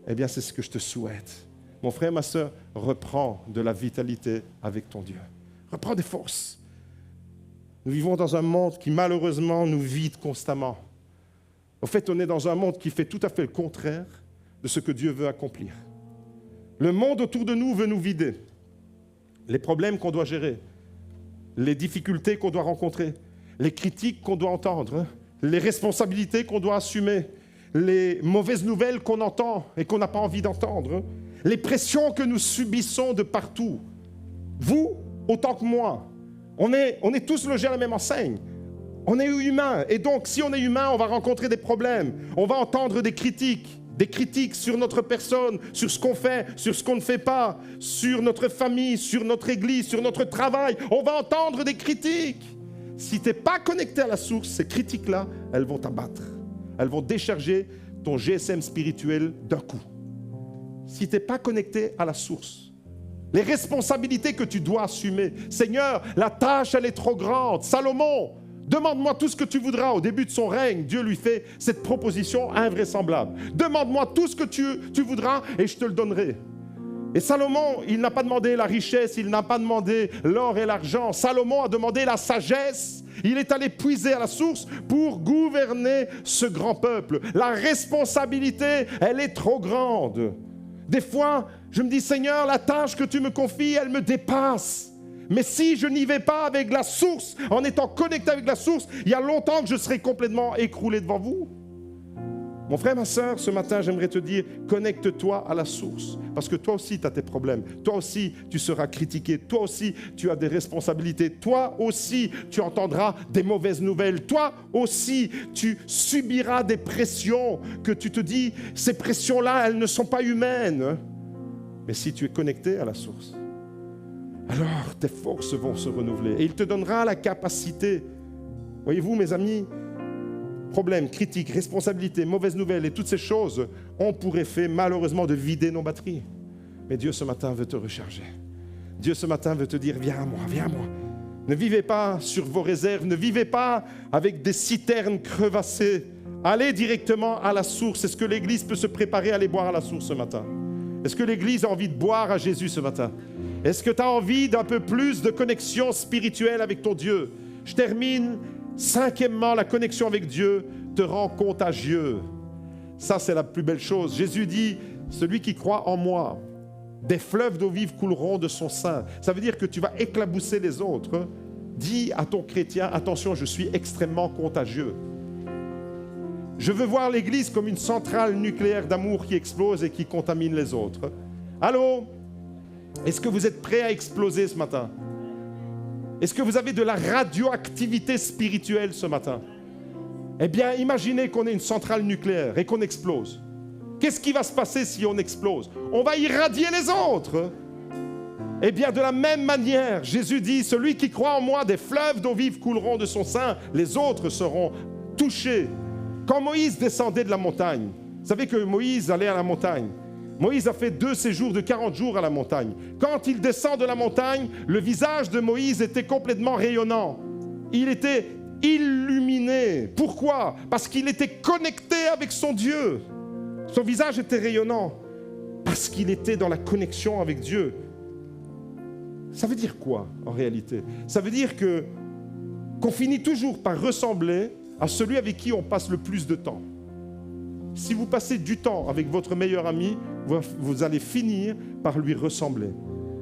Eh bien, c'est ce que je te souhaite. Mon frère, ma sœur, reprends de la vitalité avec ton Dieu. Reprends des forces. Nous vivons dans un monde qui, malheureusement, nous vide constamment. En fait, on est dans un monde qui fait tout à fait le contraire de ce que Dieu veut accomplir. Le monde autour de nous veut nous vider. Les problèmes qu'on doit gérer, les difficultés qu'on doit rencontrer. les critiques qu'on doit entendre, les responsabilités qu'on doit assumer, les mauvaises nouvelles qu'on entend et qu'on n'a pas envie d'entendre, les pressions que nous subissons de partout. Vous, autant que moi, on est tous logés à la même enseigne. On est humains, et donc si on est humain, on va rencontrer des problèmes, on va entendre des critiques sur notre personne, sur ce qu'on fait, sur ce qu'on ne fait pas, sur notre famille, sur notre église, sur notre travail. On va entendre des critiques. Si tu n'es pas connecté à la source, ces critiques-là, elles vont t'abattre. Elles vont décharger ton GSM spirituel d'un coup. Si tu n'es pas connecté à la source, les responsabilités que tu dois assumer. Seigneur, la tâche, elle est trop grande. Salomon, demande-moi tout ce que tu voudras. Au début de son règne, Dieu lui fait cette proposition invraisemblable. Demande-moi tout ce que tu voudras et je te le donnerai. Et Salomon, il n'a pas demandé la richesse, il n'a pas demandé l'or et l'argent. Salomon a demandé la sagesse. Il est allé puiser à la source pour gouverner ce grand peuple. La responsabilité, elle est trop grande. Des fois, je me dis, Seigneur, la tâche que tu me confies, elle me dépasse. Mais si je n'y vais pas avec la source, en étant connecté avec la source, il y a longtemps que je serai complètement écroulé devant vous. Mon frère, ma soeur, ce matin, j'aimerais te dire, connecte-toi à la source. Parce que toi aussi, tu as tes problèmes. Toi aussi, tu seras critiqué. Toi aussi, tu as des responsabilités. Toi aussi, tu entendras des mauvaises nouvelles. Toi aussi, tu subiras des pressions que tu te dis, ces pressions-là, elles ne sont pas humaines. Mais si tu es connecté à la source, alors tes forces vont se renouveler. Et il te donnera la capacité. Voyez-vous, mes amis, problèmes, critiques, responsabilités, mauvaises nouvelles et toutes ces choses ont pour effet malheureusement de vider nos batteries. Mais Dieu ce matin veut te recharger. Dieu ce matin veut te dire, viens à moi, viens à moi. Ne vivez pas sur vos réserves, ne vivez pas avec des citernes crevassées. Allez directement à la source. Est-ce que l'Église peut se préparer à aller boire à la source ce matin? Est-ce que l'Église a envie de boire à Jésus ce matin? Est-ce que tu as envie d'un peu plus de connexion spirituelle avec ton Dieu? Je termine. Cinquièmement, la connexion avec Dieu te rend contagieux. Ça, c'est la plus belle chose. Jésus dit, celui qui croit en moi, des fleuves d'eau vive couleront de son sein. Ça veut dire que tu vas éclabousser les autres. Dis à ton chrétien, attention, je suis extrêmement contagieux. Je veux voir l'Église comme une centrale nucléaire d'amour qui explose et qui contamine les autres. Allô? Est-ce que vous êtes prêts à exploser ce matin? Est-ce que vous avez de la radioactivité spirituelle ce matin? Eh bien, imaginez qu'on ait une centrale nucléaire et qu'on explose. Qu'est-ce qui va se passer si on explose? On va irradier les autres. Eh bien, de la même manière, Jésus dit, celui qui croit en moi, des fleuves d'eau vive couleront de son sein, les autres seront touchés. Quand Moïse descendait de la montagne, vous savez que Moïse allait à la montagne. Moïse a fait 2 séjours de 40 jours à la montagne. Quand il descend de la montagne, le visage de Moïse était complètement rayonnant. Il était illuminé. Pourquoi? Parce qu'il était connecté avec son Dieu. Son visage était rayonnant parce qu'il était dans la connexion avec Dieu. Ça veut dire quoi en réalité? Ça veut dire qu'on finit toujours par ressembler à celui avec qui on passe le plus de temps. Si vous passez du temps avec votre meilleur ami, vous allez finir par lui ressembler.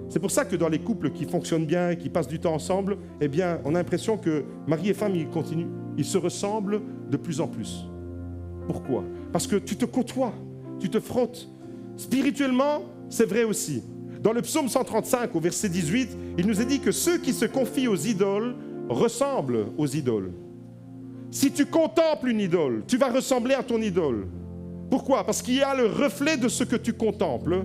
C'est pour ça que dans les couples qui fonctionnent bien, qui passent du temps ensemble, eh bien, on a l'impression que mari et femme, ils se ressemblent de plus en plus. Pourquoi? Parce que tu te côtoies, tu te frottes. Spirituellement, c'est vrai aussi. Dans le psaume 135, au verset 18, il nous est dit que ceux qui se confient aux idoles ressemblent aux idoles. Si tu contemples une idole, tu vas ressembler à ton idole. Pourquoi? Parce qu'il y a le reflet de ce que tu contemples.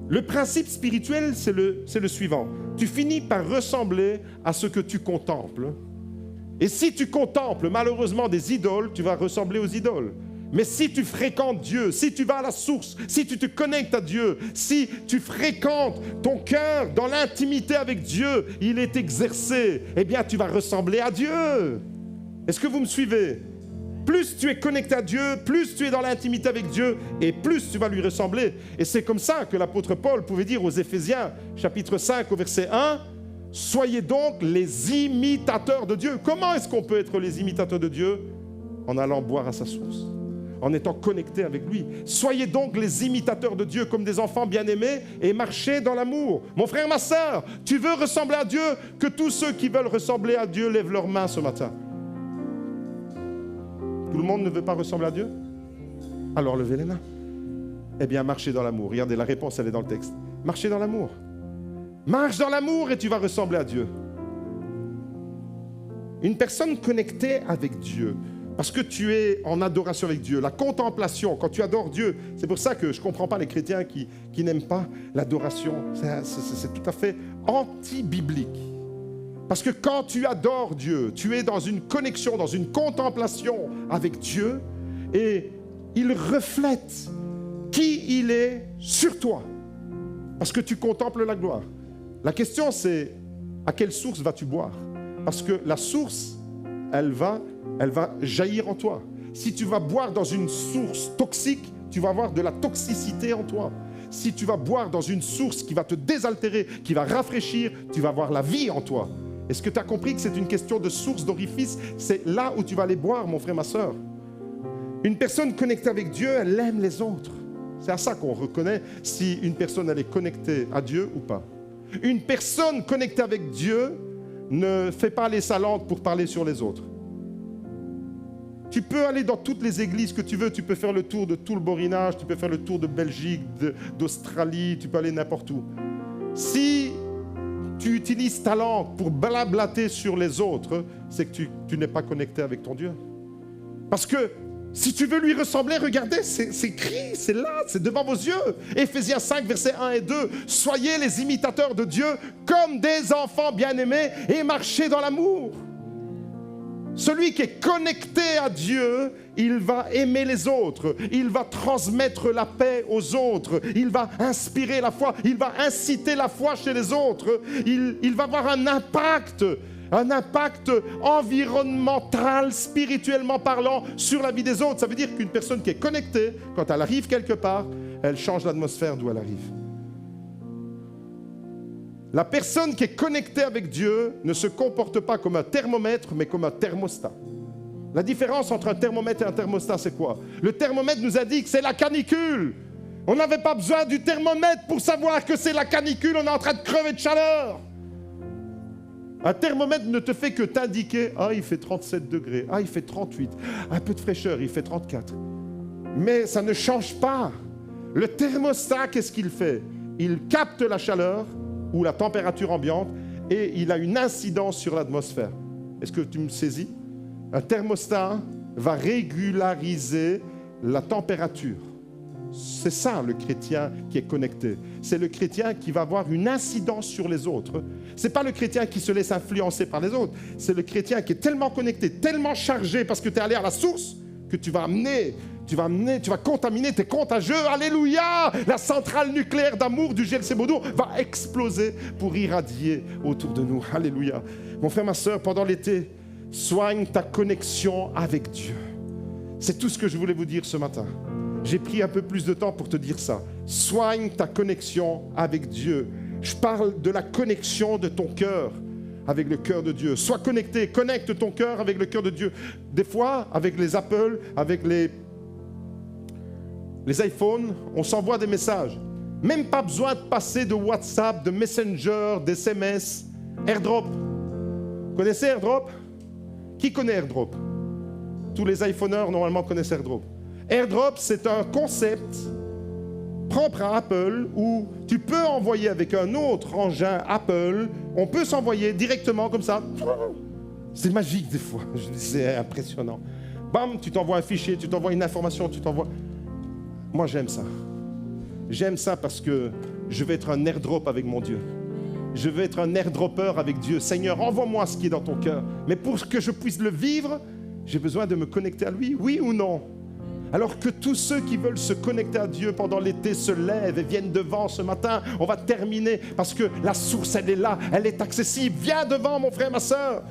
Le principe spirituel, c'est le suivant. Tu finis par ressembler à ce que tu contemples. Et si tu contemples malheureusement des idoles, tu vas ressembler aux idoles. Mais si tu fréquentes Dieu, si tu vas à la source, si tu te connectes à Dieu, si tu fréquentes ton cœur dans l'intimité avec Dieu, il est exercé, eh bien tu vas ressembler à Dieu. Est-ce que vous me suivez? Plus tu es connecté à Dieu, plus tu es dans l'intimité avec Dieu et plus tu vas lui ressembler. Et c'est comme ça que l'apôtre Paul pouvait dire aux Éphésiens, chapitre 5 au verset 1, « Soyez donc les imitateurs de Dieu. » Comment est-ce qu'on peut être les imitateurs de Dieu? En allant boire à sa source, en étant connecté avec lui. Soyez donc les imitateurs de Dieu comme des enfants bien-aimés et marchez dans l'amour. Mon frère, ma sœur, tu veux ressembler à Dieu? Que tous ceux qui veulent ressembler à Dieu lèvent leurs mains ce matin. Tout le monde ne veut pas ressembler à Dieu? Alors levez les mains. Eh bien, marchez dans l'amour. Regardez, la réponse, elle est dans le texte. Marchez dans l'amour. Marche dans l'amour et tu vas ressembler à Dieu. Une personne connectée avec Dieu, parce que tu es en adoration avec Dieu, la contemplation, quand tu adores Dieu, c'est pour ça que je ne comprends pas les chrétiens qui n'aiment pas l'adoration. C'est tout à fait anti-biblique. Parce que quand tu adores Dieu, tu es dans une connexion, dans une contemplation avec Dieu, et il reflète qui il est sur toi, parce que tu contemples la gloire. La question c'est, à quelle source vas-tu boire? Parce que la source, elle va jaillir en toi. Si tu vas boire dans une source toxique, tu vas avoir de la toxicité en toi. Si tu vas boire dans une source qui va te désaltérer, qui va rafraîchir, tu vas avoir la vie en toi. Est-ce que tu as compris que c'est une question de source, d'orifice? C'est là où tu vas aller boire, mon frère, ma soeur. Une personne connectée avec Dieu, elle aime les autres. C'est à ça qu'on reconnaît si une personne elle est connectée à Dieu ou pas. Une personne connectée avec Dieu ne fait pas les salantes pour parler sur les autres. Tu peux aller dans toutes les églises que tu veux, tu peux faire le tour de tout le Borinage, tu peux faire le tour de Belgique, d'Australie, tu peux aller n'importe où. Si tu utilises ta langue pour blablater sur les autres, c'est que tu n'es pas connecté avec ton Dieu. Parce que si tu veux lui ressembler, regardez, c'est écrit, c'est là, c'est devant vos yeux. Éphésiens 5, versets 1 et 2. Soyez les imitateurs de Dieu comme des enfants bien-aimés et marchez dans l'amour. Celui qui est connecté à Dieu, il va aimer les autres, il va transmettre la paix aux autres, il va inspirer la foi, il va inciter la foi chez les autres, il va avoir un impact environnemental, spirituellement parlant, sur la vie des autres. Ça veut dire qu'une personne qui est connectée, quand elle arrive quelque part, elle change l'atmosphère d'où elle arrive. La personne qui est connectée avec Dieu ne se comporte pas comme un thermomètre, mais comme un thermostat. La différence entre un thermomètre et un thermostat, c'est quoi? Le thermomètre nous a dit que c'est la canicule. On n'avait pas besoin du thermomètre pour savoir que c'est la canicule, on est en train de crever de chaleur. Un thermomètre ne te fait que t'indiquer, ah, il fait 37 degrés, ah, il fait 38, un peu de fraîcheur, il fait 34. Mais ça ne change pas. Le thermostat, qu'est-ce qu'il fait? Il capte la chaleur ou la température ambiante et il a une incidence sur l'atmosphère. Est-ce que tu me saisis? Un thermostat va régulariser la température. C'est ça le chrétien qui est connecté. C'est le chrétien qui va avoir une incidence sur les autres. Ce n'est pas le chrétien qui se laisse influencer par les autres. C'est le chrétien qui est tellement connecté, tellement chargé parce que tu es allé à la source que tu vas contaminer, tu es contagieux. Alléluia! La centrale nucléaire d'amour du GLC-Baudou va exploser pour irradier autour de nous. Alléluia! Mon frère, ma soeur, pendant l'été, soigne ta connexion avec Dieu. C'est tout ce que je voulais vous dire ce matin. J'ai pris un peu plus de temps pour te dire ça. Soigne ta connexion avec Dieu. Je parle de la connexion de ton cœur avec le cœur de Dieu. Sois connecté, connecte ton cœur avec le cœur de Dieu. Des fois, avec les Apple, avec les iPhones, on s'envoie des messages. Même pas besoin de passer de WhatsApp, de Messenger, d'SMS. AirDrop. Vous connaissez AirDrop? Qui connaît AirDrop? Tous les iPhoneurs, normalement, connaissent AirDrop. AirDrop, c'est un concept propre à Apple où tu peux envoyer avec un autre engin Apple, on peut s'envoyer directement comme ça. C'est magique des fois, c'est impressionnant. Bam, tu t'envoies un fichier, tu t'envoies une information, tu t'envoies... Moi, j'aime ça. J'aime ça parce que je vais être un AirDrop avec mon Dieu. Je vais être un AirDropper avec Dieu. Seigneur, envoie-moi ce qui est dans ton cœur. Mais pour que je puisse le vivre, j'ai besoin de me connecter à lui, oui ou non? Alors que tous ceux qui veulent se connecter à Dieu pendant l'été se lèvent et viennent devant ce matin. On va terminer parce que la source, elle est là, elle est accessible. Viens devant, mon frère, ma soeur.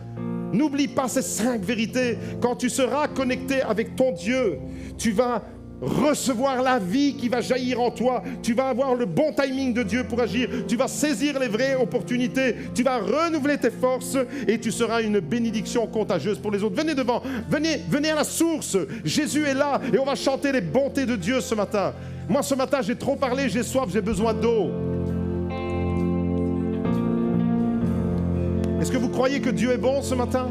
N'oublie pas ces 5 vérités. Quand tu seras connecté avec ton Dieu, tu vas recevoir la vie qui va jaillir en toi. Tu vas avoir le bon timing de Dieu pour agir. Tu vas saisir les vraies opportunités. Tu vas renouveler tes forces et tu seras une bénédiction contagieuse pour les autres. Venez devant. Venez à la source. Jésus est là et on va chanter les bontés de Dieu ce matin. Moi, ce matin, j'ai trop parlé. J'ai soif, j'ai besoin d'eau. Est-ce que vous croyez que Dieu est bon ce matin?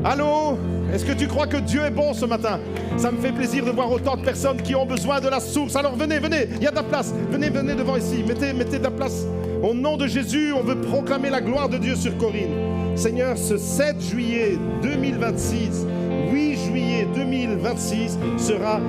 Allô? Est-ce que tu crois que Dieu est bon ce matin? Ça me fait plaisir de voir autant de personnes qui ont besoin de la source. Alors venez, il y a de la place. Venez devant ici, mettez de la place. Au nom de Jésus, on veut proclamer la gloire de Dieu sur Corinne. Seigneur, ce 7 juillet 2026, 8 juillet 2026 sera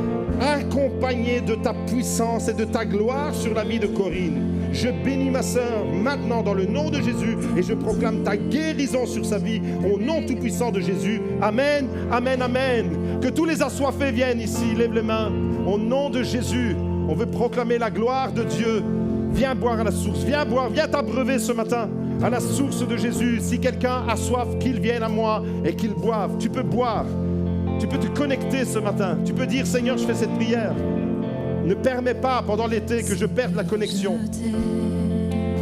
accompagné de ta puissance et de ta gloire sur la vie de Corinne. Je bénis ma sœur maintenant dans le nom de Jésus et je proclame ta guérison sur sa vie au nom tout-puissant de Jésus. Amen, amen, amen. Que tous les assoiffés viennent ici, lève les mains. Au nom de Jésus, on veut proclamer la gloire de Dieu. Viens boire à la source, viens boire, viens t'abreuver ce matin à la source de Jésus. Si quelqu'un a soif, qu'il vienne à moi et qu'il boive. Tu peux boire, tu peux te connecter ce matin. Tu peux dire, Seigneur, je fais cette prière. Ne permets pas pendant l'été que je perde la connexion.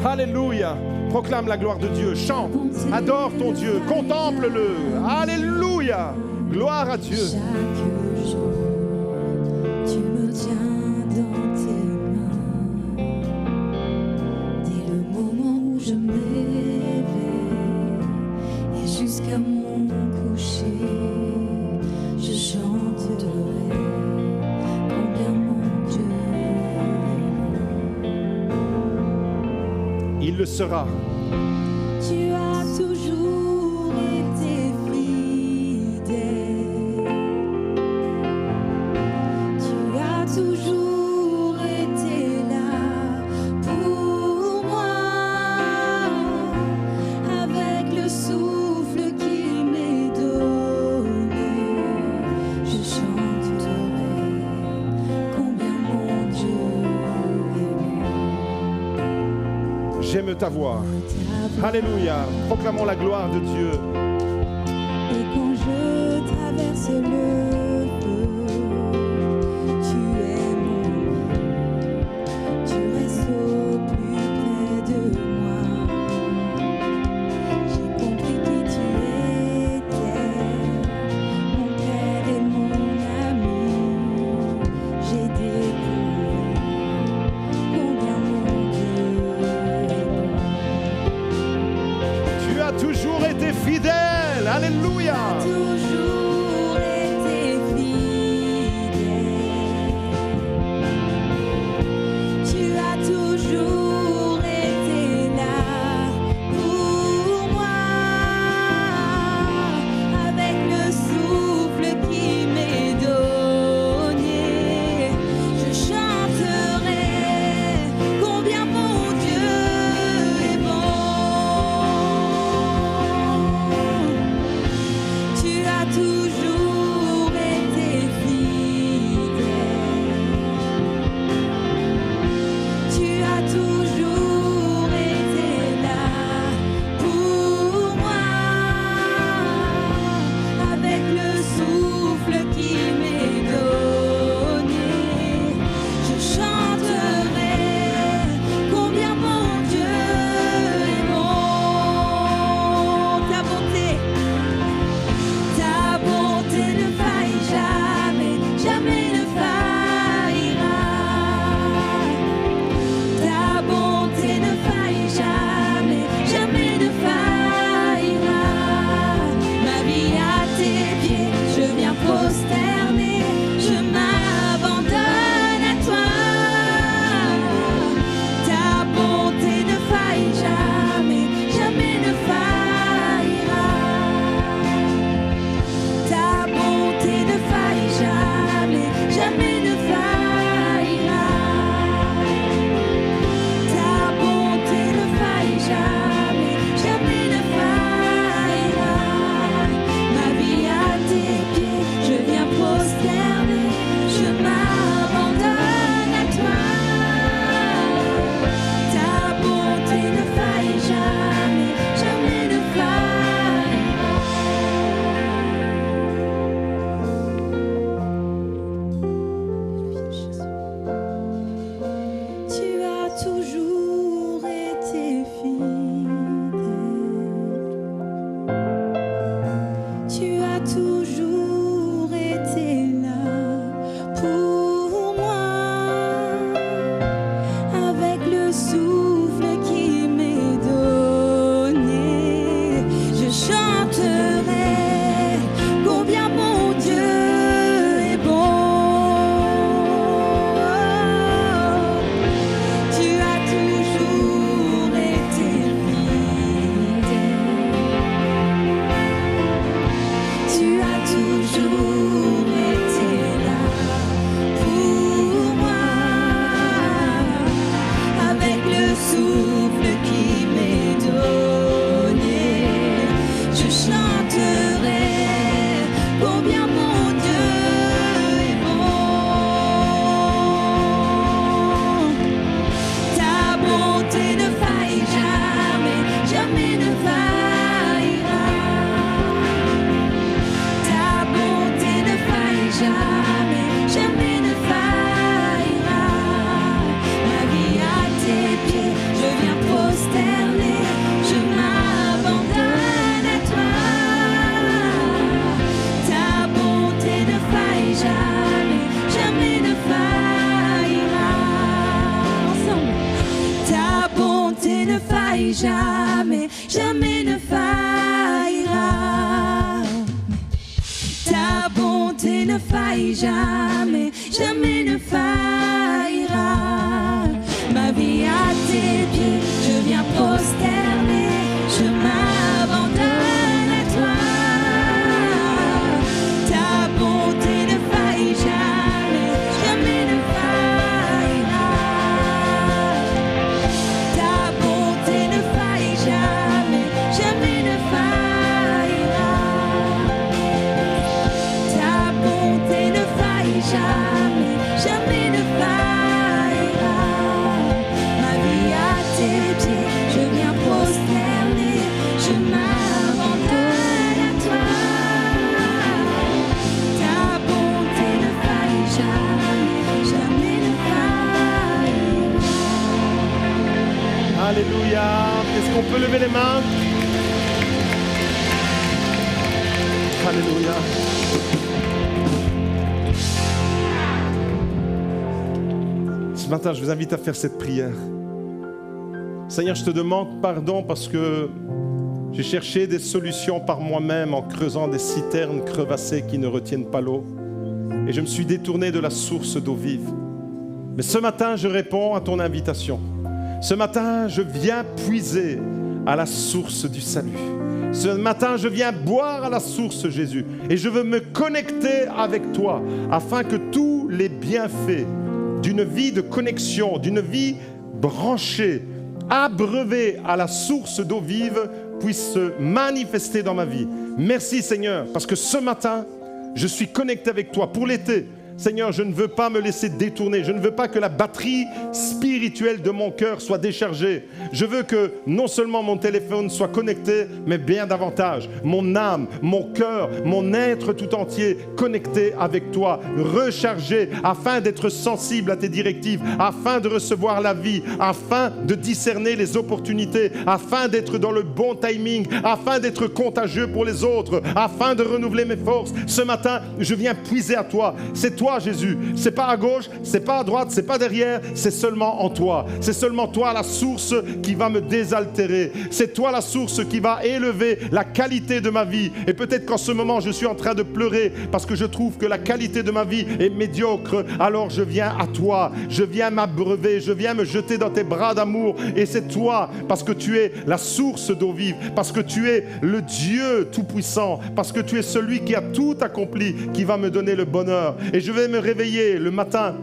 Alléluia. Proclame la gloire de Dieu. Chante, adore ton Dieu, contemple-le. Alléluia. Gloire à Dieu. Chaque jour, tu me tiens dans tes mains. Dès le moment où je m'éveille et jusqu'à mon coucher, je chanterai combien mon Dieu est bon. Il le sera. Tu as toujours été fidèle. Tu as toujours été là pour moi. Avec le souffle qui m'est donné, je chanterai combien mon Dieu est bon. J'aime ta voix. Alléluia. Proclamons la gloire de Dieu. Et quand je traverse le feu, tu es mon lit, tu restes au plus près de moi. J'ai compris qui tu étais, mon père et mon ami. J'ai découvert combien mon Dieu est bon. Tu as toujours été fidèle. Alléluia. Toujours été fidèle. Tu as toujours été là pour moi. Avec le souffle qui m'est donné, je chanterai combien mon Dieu est bon. Tu as combien mon Dieu est bon. Ta bonté ne faillit jamais, jamais ne faillira. Ta bonté ne faillit jamais, jamais ne faillira. Ma vie à tes pieds, je viens prosterner, je m'abandonne à toi. Ta bonté ne faillit jamais, jamais ne faillira. Ensemble. Ta bonté ne faillit jamais, jamais ne faillira. Ta bonté ne faillit jamais, jamais ne faillira. Ma vie à tes pieds, je viens prosterner, je m'abandonne à toi. Ta bonté ne faillit jamais, jamais ne faillira. Ta bonté ne faillit jamais, jamais ne faillira. Ta bonté ne faillit jamais, jamais ne faillira. Ma vie à tes pieds, je viens prosterner, je m'abandonne à toi. Ta bonté ne faillit jamais, jamais ne faillira. Alléluia. Est-ce qu'on peut lever les mains? Alléluia. Ce matin, je vous invite à faire cette prière. Seigneur, je te demande pardon parce que j'ai cherché des solutions par moi-même en creusant des citernes crevassées qui ne retiennent pas l'eau. Et je me suis détourné de la source d'eau vive. Mais ce matin, je réponds à ton invitation. Ce matin, je viens puiser à la source du salut. Ce matin, je viens boire à la source, Jésus. Et je veux me connecter avec toi afin que tous les bienfaits d'une vie de connexion, d'une vie branchée, abreuvée à la source d'eau vive, puissent se manifester dans ma vie. Merci Seigneur, parce que ce matin, je suis connecté avec toi pour l'été. Seigneur, je ne veux pas me laisser détourner. Je ne veux pas que la batterie spirituelle de mon cœur soit déchargée. Je veux que non seulement mon téléphone soit connecté, mais bien davantage. Mon âme, mon cœur, mon être tout entier connecté avec toi, rechargé afin d'être sensible à tes directives, afin de recevoir la vie, afin de discerner les opportunités, afin d'être dans le bon timing, afin d'être contagieux pour les autres, afin de renouveler mes forces. Ce matin, je viens puiser à toi. C'est toi, Jésus. C'est pas à gauche, c'est pas à droite, c'est pas derrière, c'est seulement en toi. C'est seulement toi la source qui va me désaltérer. C'est toi la source qui va élever la qualité de ma vie. Et peut-être qu'en ce moment, je suis en train de pleurer parce que je trouve que la qualité de ma vie est médiocre. Alors je viens à toi. Je viens m'abreuver. Je viens me jeter dans tes bras d'amour. Et c'est toi, parce que tu es la source d'eau vive, parce que tu es le Dieu tout-puissant, parce que tu es celui qui a tout accompli, qui va me donner le bonheur. Et je vais me réveiller le matin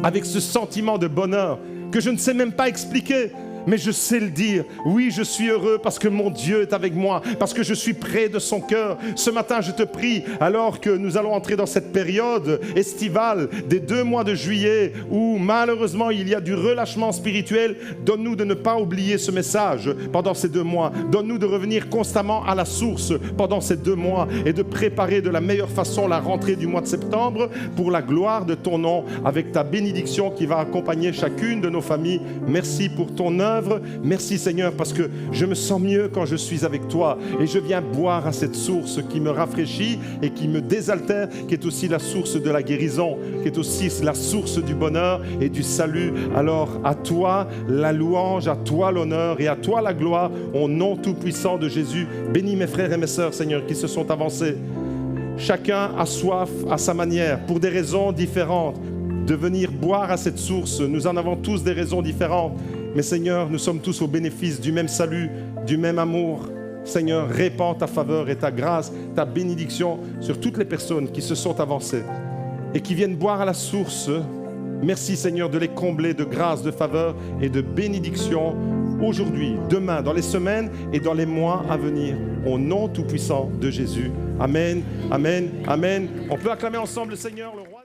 avec ce sentiment de bonheur que je ne sais même pas expliquer. Mais je sais le dire. Oui, je suis heureux parce que mon Dieu est avec moi, parce que je suis près de son cœur. Ce matin, je te prie, alors que nous allons entrer dans cette période estivale des 2 mois de juillet, où malheureusement il y a du relâchement spirituel, donne-nous de ne pas oublier ce message pendant ces 2 mois. Donne-nous de revenir constamment à la source pendant ces 2 mois et de préparer de la meilleure façon la rentrée du mois de septembre pour la gloire de ton nom, avec ta bénédiction qui va accompagner chacune de nos familles. Merci pour ton œuvre. Merci Seigneur, parce que je me sens mieux quand je suis avec toi et je viens boire à cette source qui me rafraîchit et qui me désaltère, qui est aussi la source de la guérison, qui est aussi la source du bonheur et du salut. Alors à toi la louange, à toi l'honneur et à toi la gloire, au nom tout-puissant de Jésus. Bénis mes frères et mes sœurs, Seigneur, qui se sont avancés. Chacun a soif à sa manière, pour des raisons différentes, de venir boire à cette source. Nous en avons tous des raisons différentes. Mais Seigneur, nous sommes tous au bénéfice du même salut, du même amour. Seigneur, répands ta faveur et ta grâce, ta bénédiction sur toutes les personnes qui se sont avancées et qui viennent boire à la source. Merci Seigneur de les combler de grâce, de faveur et de bénédiction aujourd'hui, demain, dans les semaines et dans les mois à venir. Au nom tout-puissant de Jésus. Amen, amen, amen. On peut acclamer ensemble le Seigneur, le Roi.